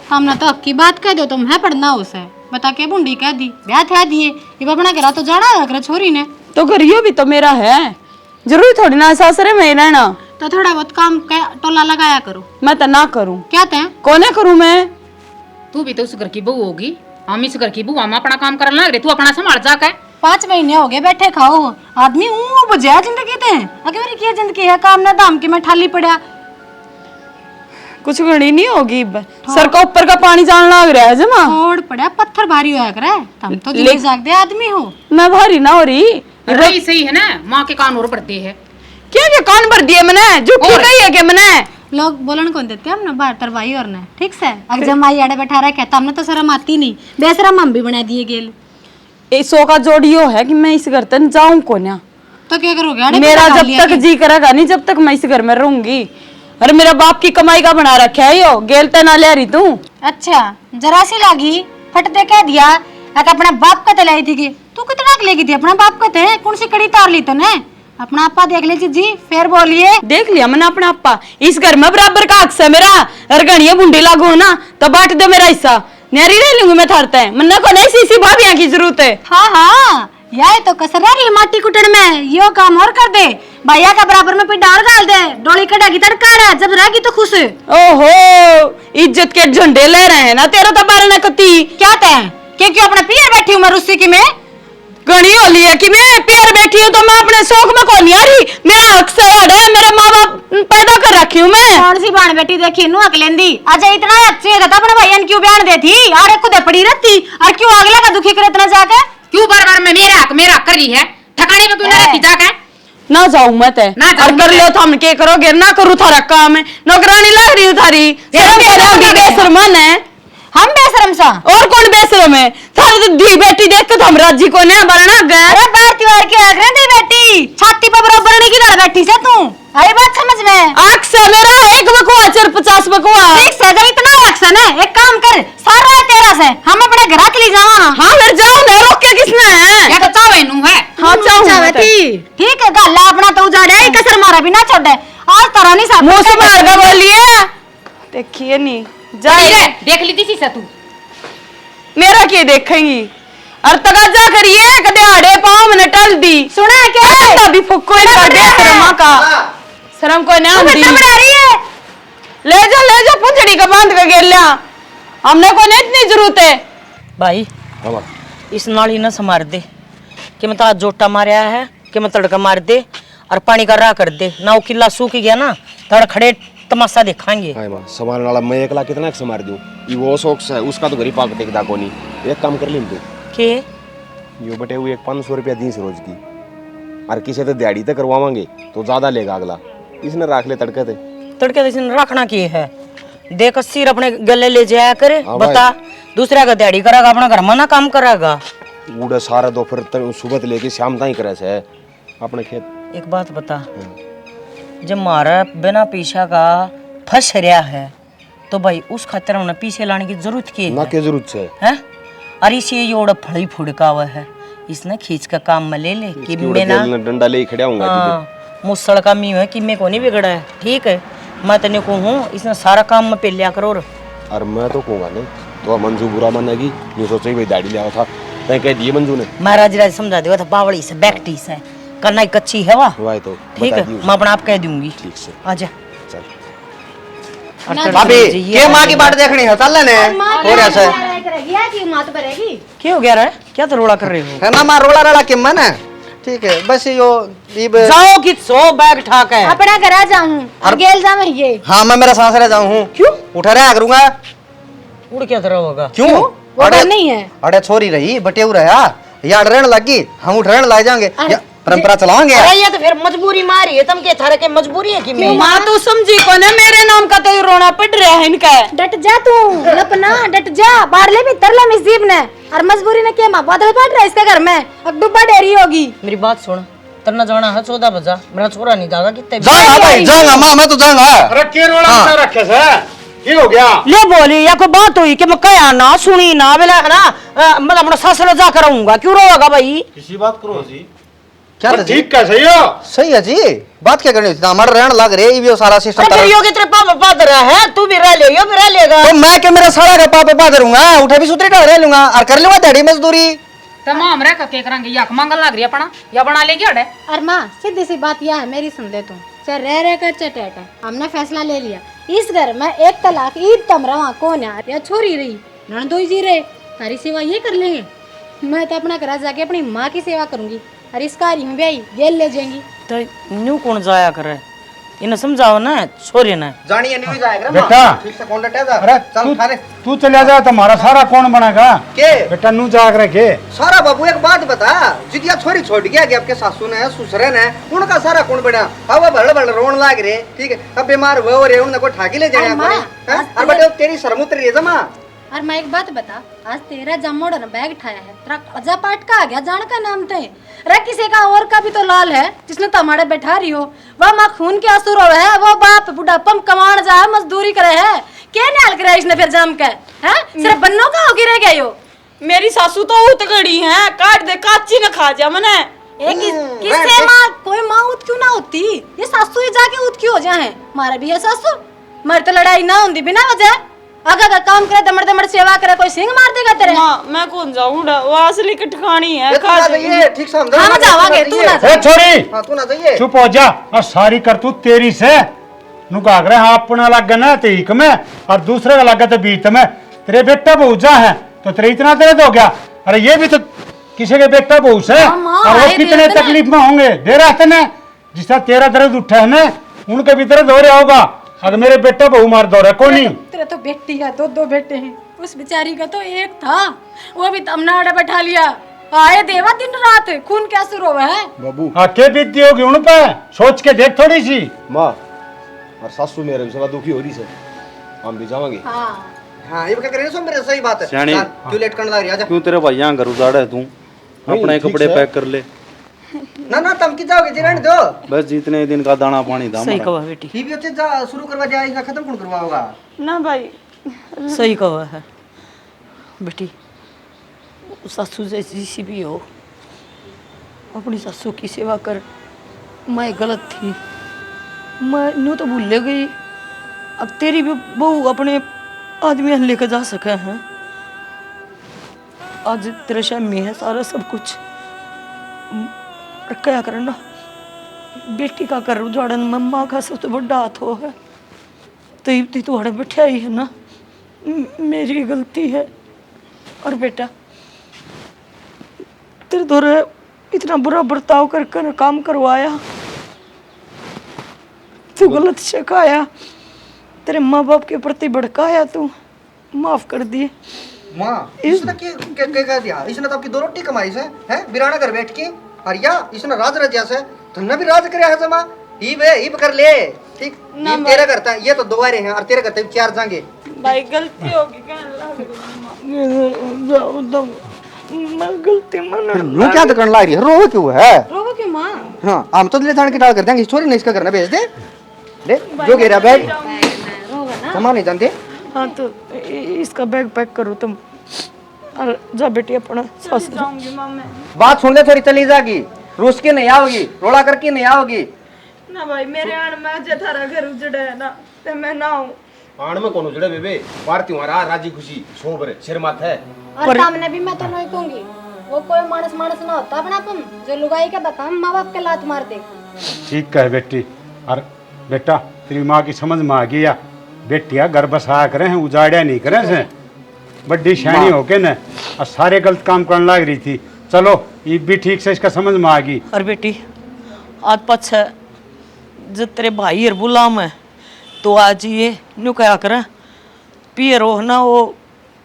[SPEAKER 8] हमने तो आपकी बात कह दो तुम है पढ़ना उसे बता के बुंडी कह दी ब्याह था दिए ये अपना करा तो जाना है छोरी ने तो
[SPEAKER 2] घरियो भी तो मेरा है जरूरी थोड़ी ना सासरे में रहना
[SPEAKER 8] तो थोड़ा बहुत काम टोला लगाया करो।
[SPEAKER 2] मैं तो ना करूं
[SPEAKER 8] क्या तय
[SPEAKER 2] कोने करूं मैं?
[SPEAKER 12] तू भी तो उस घर की बहू होगी हम इस घर की बहू हम अपना काम करना लग रहे तू अपना संभाल जा के
[SPEAKER 8] 5 महीने हो गए बैठे खाओ आदमी बुझा जिंदगी ते अगर मेरी क्या जिंदगी है काम ना दाम की मैं ठाली पड़ा
[SPEAKER 2] कुछ घड़ी नहीं होगी सर का ऊपर का पानी जान लग रहा है जमा
[SPEAKER 8] छोड़ पड़ा पत्थर भारी होया करे तुम तो दिल जाग दे आदमी हो
[SPEAKER 2] मैं भारी ना हो रही
[SPEAKER 12] रही सही है ना माँ के कान और बढ़ते है
[SPEAKER 2] क्या क्या कान भर दिए मैंने झूठी कही है कि मैंने
[SPEAKER 8] लोग बोलन कौन देते हम ना बाहर तरवाई और ना ठीक से अगर जमाई आड़े बैठा रहा कहता हमने तो शर्म आती नहीं बेशरम हम भी बना दिए गेल
[SPEAKER 2] ए सो का जोड़ियो है कि मैं इस घर तक जाऊं कोन्या
[SPEAKER 8] तो क्या करोगे
[SPEAKER 2] मेरा जब तक जी करेगा नहीं जब तक मैं इस घर में रहूंगी। अरे मेरा बाप की कमाई का बना रखा है यो गेल ते ना ले रही तू।
[SPEAKER 8] अच्छा जरा सी लागी फट दे कह दिया अपना बाप का तलाई थी तू कितना लेगी थी अपना बाप का थे कौन सी कड़ी तार ली तूने अपना आपा देख लीजिए जी फिर बोलिए।
[SPEAKER 2] देख लिया मैंने अपना आपा इस घर में बराबर का हक है मेरा अगर गणिया बुंडी लागू ना तो बांट दो मेरा हिस्सा न्यारी रह लूंगी मैं थारते हैं मन्ना को नहीं सी भाभियां की जरूरत है।
[SPEAKER 8] हाँ हाँ यार तो कसर है माटी कुटन में यो काम और कर दे भैया का बराबर में डाल डाल दे डोली कटागी तड़का रहा जब रहेगी तो खुश।
[SPEAKER 2] ओहो इज्जत के झंडे ले रहे हैं ना तेरा तो बारे ना कती
[SPEAKER 8] क्या तय क्यों अपने पियर बैठी हूँ मैं रुस्सी की में
[SPEAKER 2] घनी होली है कि मैं प्यार बैठी हूँ तो मैं अपने शौक में कौन आ रही मेरा हक से है मेरे माँ बाप पैदा कर रखी हूँ मैं।
[SPEAKER 8] कौन सी बाण बेटी देखी नू अकलेंदी अच्छा इतना अच्छे था अपने भैया क्यों बयान देती अरे खुद पड़ी रहती और क्यों अगला का दुखी करे इतना जाके
[SPEAKER 12] क्यों बार बार में मेरा हक कर रही है ठकाने में क्यों ना रहती जाके
[SPEAKER 2] ना जाऊं मैं ते
[SPEAKER 12] ना जाऊं
[SPEAKER 2] और कर लो तो हम के करोगे ना करूं थारा काम है नौकरानी लग रही हूं थारी शर्म करेंगी बेशरमन है
[SPEAKER 3] हम बेशरम सा
[SPEAKER 2] और कौन बेशरम है थारी तो दी बेटी देख के तो हम राजी को ने बरना गए
[SPEAKER 3] अरे बार त्योहार के आग दी बेटी छाती पर बराबर नहीं की डर बैठी से तू अरे बात समझ में
[SPEAKER 2] आंख से मेरा एक बकुआ 50 बकुआ
[SPEAKER 3] ठीक से जब इतना एक्शन है एक काम कर सारा तेरा से हम अपने घर के लिए जावा
[SPEAKER 2] हां फिर जाओ ना रोक के किसने है
[SPEAKER 12] या तो चावे नू है
[SPEAKER 2] हां
[SPEAKER 3] चावती ठीक है गल्ला अपना तो उजाड़े ही कसर मारा भी ना छोड़े और तरह नहीं सब
[SPEAKER 2] मुंह से मार के बोलिए देखिए नहीं जाए
[SPEAKER 12] देख ली थी तू
[SPEAKER 2] मेरा क्या देखेंगी और तगाजा करिए कदे आड़े पाँव मैंने टल दी
[SPEAKER 3] सुना है क्या
[SPEAKER 2] तभी फुक्को इनका दे शर्मा का शर्म को ना दी ले जा पुंजड़ी का बांध के गेल लिया हमने को नहीं इतनी जरूरत है
[SPEAKER 1] भाई इस नाली ना समार दे कि मैं तो आज जोटा मारा है कि मैं तड़का मार दे और पानी का राह कर दे ना वो किला सूख गया ना तड़ खड़े तमाशा दिखाएंगे।
[SPEAKER 10] हाय मां संभालने वाला मैं एकला कितना संभाल दूं ये वो शौक से उसका तो गरीब पाक टेकदा कोनी एक काम कर लें तू
[SPEAKER 1] के
[SPEAKER 10] यो बटे हुए 500 रुपया दी रोज की और किसी तो दिहाड़ी तक करवावांगे तो ज्यादा लेगा अगला इसने राख ले तड़के थे
[SPEAKER 1] तड़के इसने रखना की है देख सिर अपने गले ले जाया करे बता दूसरा का दिहाड़ी करेगा अपना घर में ना काम करेगा
[SPEAKER 10] उड़ा सारा दोपहर सुबह लेके शाम तक करे से अपने खेत।
[SPEAKER 1] एक बात बता जब मारा बिना पीछा का फंस रहा है तो भाई उस खातिर हमने पीछे लाने की जरूरत की
[SPEAKER 10] ना के जरूरत है
[SPEAKER 1] अरे इसे ये ओड़ा फड़ी फुड़का हुआ है इसने खींच का काम में ले ले कि मैं ना
[SPEAKER 10] डंडा ले खड़ा हूंगा
[SPEAKER 1] मुसड़ का मी है कि मैं को नहीं बिगड़ा है ठीक है मैं तेने को हूँ इसने सारा काम में पेलिया करो
[SPEAKER 10] और मैं तो कहूँगा नहीं तो मंजू बुरा मानेगी नहीं सोचे भाई दाढ़ी लिया था तय कह दिए मंजू ने
[SPEAKER 1] महाराज राज समझा दिया था बावड़ी से बैकटी से करना कच्ची है वाह
[SPEAKER 10] तो
[SPEAKER 1] ठीक है मैं अपना आप कह दूंगी
[SPEAKER 10] ठीक से
[SPEAKER 1] आजा
[SPEAKER 5] भाभी के माँ की बात देखनी है चल ले हो रहा है
[SPEAKER 1] क्या हो गया रे क्या तो रोड़ा कर रहे हो
[SPEAKER 5] है ना मां रोड़ा रोड़ा के मन है ठीक है बस यो
[SPEAKER 1] जाओ कि 100 बैग ठाक है
[SPEAKER 3] अपना घर आ जाऊं और गेल जाऊं ये
[SPEAKER 5] हाँ मैं मेरा सासरा जाऊं हूँ
[SPEAKER 1] क्यों
[SPEAKER 5] उठा रहा करूंगा
[SPEAKER 1] उड़ क्या तरह होगा
[SPEAKER 5] क्यों
[SPEAKER 3] अड़े नहीं है
[SPEAKER 5] अड़े छोरी रही बटेऊ रहा यार रहने लगी हम उठ रहने लाए जाएंगे परंपरा चलाओगे
[SPEAKER 1] अरे ये तो फिर मजबूरी मारी है तुम के थारे के मजबूरी है कि मैं
[SPEAKER 2] माँ तू समझी को ना मेरे नाम का तो रोना पड़ रहा है इनका
[SPEAKER 3] डट जा तू लपना डट जा बारले भी तरला मिसदीब ने और मजबूरी ने क्या मां बादल पड़ रहा है इसके घर में अब डुब्बा डेरी होगी
[SPEAKER 1] मेरी बात सुन तरना जाना है 14 बजा मेरा छोरा नहीं जागा कितने
[SPEAKER 5] जाऊंगा भाई जाऊंगा मां मैं तो जाऊंगा
[SPEAKER 9] अरे के रोड़ा बना रखे से की हो गया
[SPEAKER 1] ले बोली या कोई बात हुई कि मैं कया ना सुनी ना बोला ना मैं अपना ससुर जा कर आऊंगा क्यों रोगा भाई
[SPEAKER 9] किसी बात करो जी
[SPEAKER 5] क्या था
[SPEAKER 9] ठीक का सही हो
[SPEAKER 5] सही है जी बात क्या करनी थी हमारा रहन लग रहे ये सारा सिस्टम
[SPEAKER 1] अरे योगी तेरे पापा पादर है तू भी रह ले यो भी रह लेगा
[SPEAKER 5] तो मैं क्या मेरा सारा का पापा पादरूंगा उठे भी सुतरी रह लूंगा और कर लूंगा दिहाड़ी मजदूरी
[SPEAKER 12] तमाम रह के करेंगे या मंगल लग रही अपना या बना लेगी अड़े
[SPEAKER 8] और माँ सीधी सी बात यह है मेरी सुन दे तू चाहे रह कर चाहे टैटा हमने फैसला ले लिया इस घर में एक तलाक ईद तम रवा कौन है या छोरी रही ननदोई जी रहे सारी सेवा ये कर लेंगे मैं तो अपना घर जाके अपनी माँ की सेवा करूंगी और इस कार्य में भी गेल ले जाएंगी
[SPEAKER 1] तो न्यू कौन जाया करे इन्हें समझाओ ना छोरी ना
[SPEAKER 5] जानिए नहीं जाएगा
[SPEAKER 9] बेटा
[SPEAKER 5] ठीक से कॉन्टेक्ट है
[SPEAKER 9] अरे
[SPEAKER 5] चल खाने
[SPEAKER 9] तू चला जा तुम्हारा सारा कौन बनेगा
[SPEAKER 5] के
[SPEAKER 9] बेटा नू जाग रखे
[SPEAKER 5] सारा बाबू एक बात बता जितिया छोरी छोड़ गया कि आपके सासू ने ससुरे ने उनका सारा कौन बना अब बड़ बड़ रोन लाग रहे ठीक है अब बीमार हुए और उन्हें को ठाकी ले जाए और बेटे तेरी शर्मुत्री है जमा
[SPEAKER 8] और मैं एक बात बता आज तेरा जमोड़ ने बैग उठाया है तेरा अजा पाट का आ गया जान का नाम थे रे किसी का और का भी तो लाल है जिसने तमाड़े बैठा रही हो वह माँ खून के असुर हो है वो बाप बुढ़ापम कमाण जा मजदूरी करे है क्या न्याल करे इसने फिर जम के हैं सिर्फ बन्नों का होगी रह गई हो
[SPEAKER 2] मेरी सासू तो उत गड़ी है काट दे काची न खा जा मने
[SPEAKER 8] किससे माँ कोई माँ उत क्यों ना होती ये सासू ही जाके उत क्यों हो जाए मारा भी है सासू मर तो लड़ाई ना होती बिना वजह अगर काम करे दमड़ दमड़ सेवा करे कोई सिंह मार देगा तेरे
[SPEAKER 2] मैं कौन जाऊं वो असली की ठिकानी है
[SPEAKER 5] खा जाइए ठीक से समझा
[SPEAKER 8] हम जावांगे तू ना
[SPEAKER 9] ए छोरी
[SPEAKER 5] हां तू ना जाइए
[SPEAKER 9] चुप हो जा और सारी करतूत तेरी से नु गाग रहे हाँ अपना लग ना तेईक में और दूसरे का लगा तो बीत में तेरे बेटा बहुजा है तो तेरे इतना दर्द हो गया अरे ये भी तो किसी के बेटा बहु से और वो कितने तकलीफ में होंगे दे रहे थे जिस तरह तेरा दर्द उठा है ना उनके भी दर्द हो रहा होगा अगर मेरे बेटा बहु मार दो रहा कौन नहीं
[SPEAKER 8] तेरे तो बेटी का दो बेटे हैं उस बेचारी का तो एक था वो भी तमनाड़ा बैठा लिया
[SPEAKER 3] आए देवा दिन रात खून क्या शुरू हुआ है
[SPEAKER 10] बाबू
[SPEAKER 9] हाँ के बीतती होगी उन पे सोच के देख थोड़ी सी।
[SPEAKER 10] माँ और सासू मेरे से दुखी हो रही है, हम भी जावांगे।
[SPEAKER 5] हाँ ये क्या करे सो मेरे सही बात है
[SPEAKER 13] सियानी।
[SPEAKER 5] चल, क्यों लेट करने लग रही आजा
[SPEAKER 13] क्यों तेरे भाई यहाँ घर उजाड़ा है तू अपने
[SPEAKER 10] ठीक
[SPEAKER 13] कपड़े
[SPEAKER 10] है।
[SPEAKER 13] पैक कर ले।
[SPEAKER 5] ना ना तुम की जाओगे जी रहने दो
[SPEAKER 13] बस जितने दिन का दाना पानी था
[SPEAKER 1] सही
[SPEAKER 13] हमारा।
[SPEAKER 1] कहा बेटी,
[SPEAKER 5] ठीक है जा शुरू करवा जाए इसका खत्म कौन करवाओगा।
[SPEAKER 2] ना भाई
[SPEAKER 1] सही कहा है बेटी। सासू जैसी सी भी हो, अपनी सासू की सेवा कर। मैं गलत थी, मैं यूँ तो भूल गई। अब तेरी भी बहू अपने आदमी लेकर जा सके हैं। आज तेरे शहर में है सारा सब कुछ। क्या करना बेटी का कर उजाड़न में माँ का सबसे बड़ा हाथ हो है। तो इतनी तुम्हारे बैठा ही है ना, मेरी गलती है। और बेटा तेरे द्वारा इतना बुरा बर्ताव कर कर काम करवाया, तू गलत सिखाया, तेरे माँ बाप के प्रति भड़काया, तू माफ कर दिए।
[SPEAKER 5] माँ इसने क्या कह दिया? इसने तो आपकी 2 रोटी कमाई से हैं बिराना घर बैठ के। और या इसने राज रजिया से तुमने भी राज करया है जमा ही कर ले। ठीक ये तेरा करता है, ये तो 2 बारे हैं और तेरे करते 4 जाएंगे।
[SPEAKER 2] भाई गलती होगी मैं गलती मन
[SPEAKER 5] रू क्या तो करने लग रही है? रो क्यों है?
[SPEAKER 3] रोको क्यों माँ?
[SPEAKER 5] हाँ हम तो ले जाने की टाल कर देंगे, स्टोरी नहीं इसका करना भेज दे। ले जो गिरा बैग सामान नहीं जानते।
[SPEAKER 1] हाँ तो इसका बैग पैक करो तुम और जा बेटी अपना सास।
[SPEAKER 5] बात सुन ले थोड़ी चली जाएगी, रूस की नहीं आओगी, रोला करके नहीं आओगी।
[SPEAKER 2] ना भाई मेरे आन में आज थारा घर उजड़ा है ना, ते मैं ना हूँ
[SPEAKER 10] आण में कौन उजड़े बेबे, पार त्योहार राजी खुशी सोबर सिर माथे है।
[SPEAKER 3] और सामने भी मैं तो नहीं कहूंगी, वो कोई मानस ना होता अपनापन जो लुगाई का काम माँ बाप के लात मार दे।
[SPEAKER 9] ठीक कहे बेटी। और बेटा तेरी माँ की समझ में आ गया, बेटिया घर बसाया करें हैं उजाड़िया नहीं करें से। बड्डी शैनी होके न और सारे गलत काम करने लग रही थी। चलो ये भी ठीक से इसका समझ में आ गई।
[SPEAKER 1] और बेटी आज पछ है जब तेरे भाई और गुलाम है तो आज ये न्यू क्या करे पियर हो ना, वो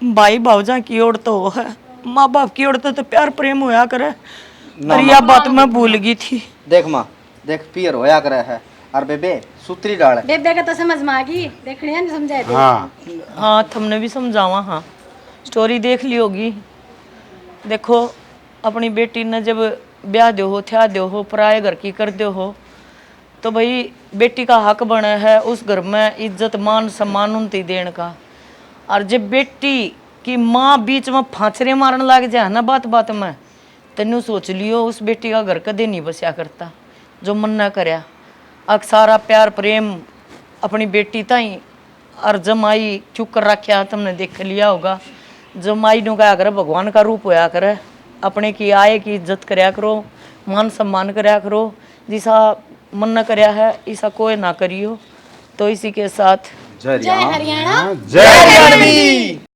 [SPEAKER 1] भाई भावजा की ओर तो वो है, माँ बाप की ओर तो प्यार प्रेम होया करे। और यह बात मैं भूल गई थी।
[SPEAKER 5] देख माँ देख पियर होया करे है और बेबे सूत्री डाल है।
[SPEAKER 3] बेबे का तो समझ में आ गई, देखने नहीं समझाए थे।
[SPEAKER 1] हाँ तुमने भी समझावा। हाँ स्टोरी देख ली होगी। देखो अपनी बेटी ने जब ब्याह दो हो थया दो हो पराए घर की कर दो हो तो भाई बेटी का हक बने है उस घर में इज्जत मान सम्मान उनती देने का। और जब बेटी की माँ बीच में फांचरे मारने लग जाए ना बात बात में, तेनू सोच लियो उस बेटी का घर कदे नहीं बसया करता जो मन ना करया। अक सारा प्यार प्रेम अपनी बेटी ताई और जमाई चुक कर रखा तुमने देख लिया होगा। जमाई नु क्या करे भगवान का रूप होया करे, अपने की आय की इज्जत करया करो, मान सम्मान करया करो। जिसा मन न करया है ऐसा कोई ना करियो। तो इसी के साथ
[SPEAKER 3] जय हरियाणा
[SPEAKER 9] जय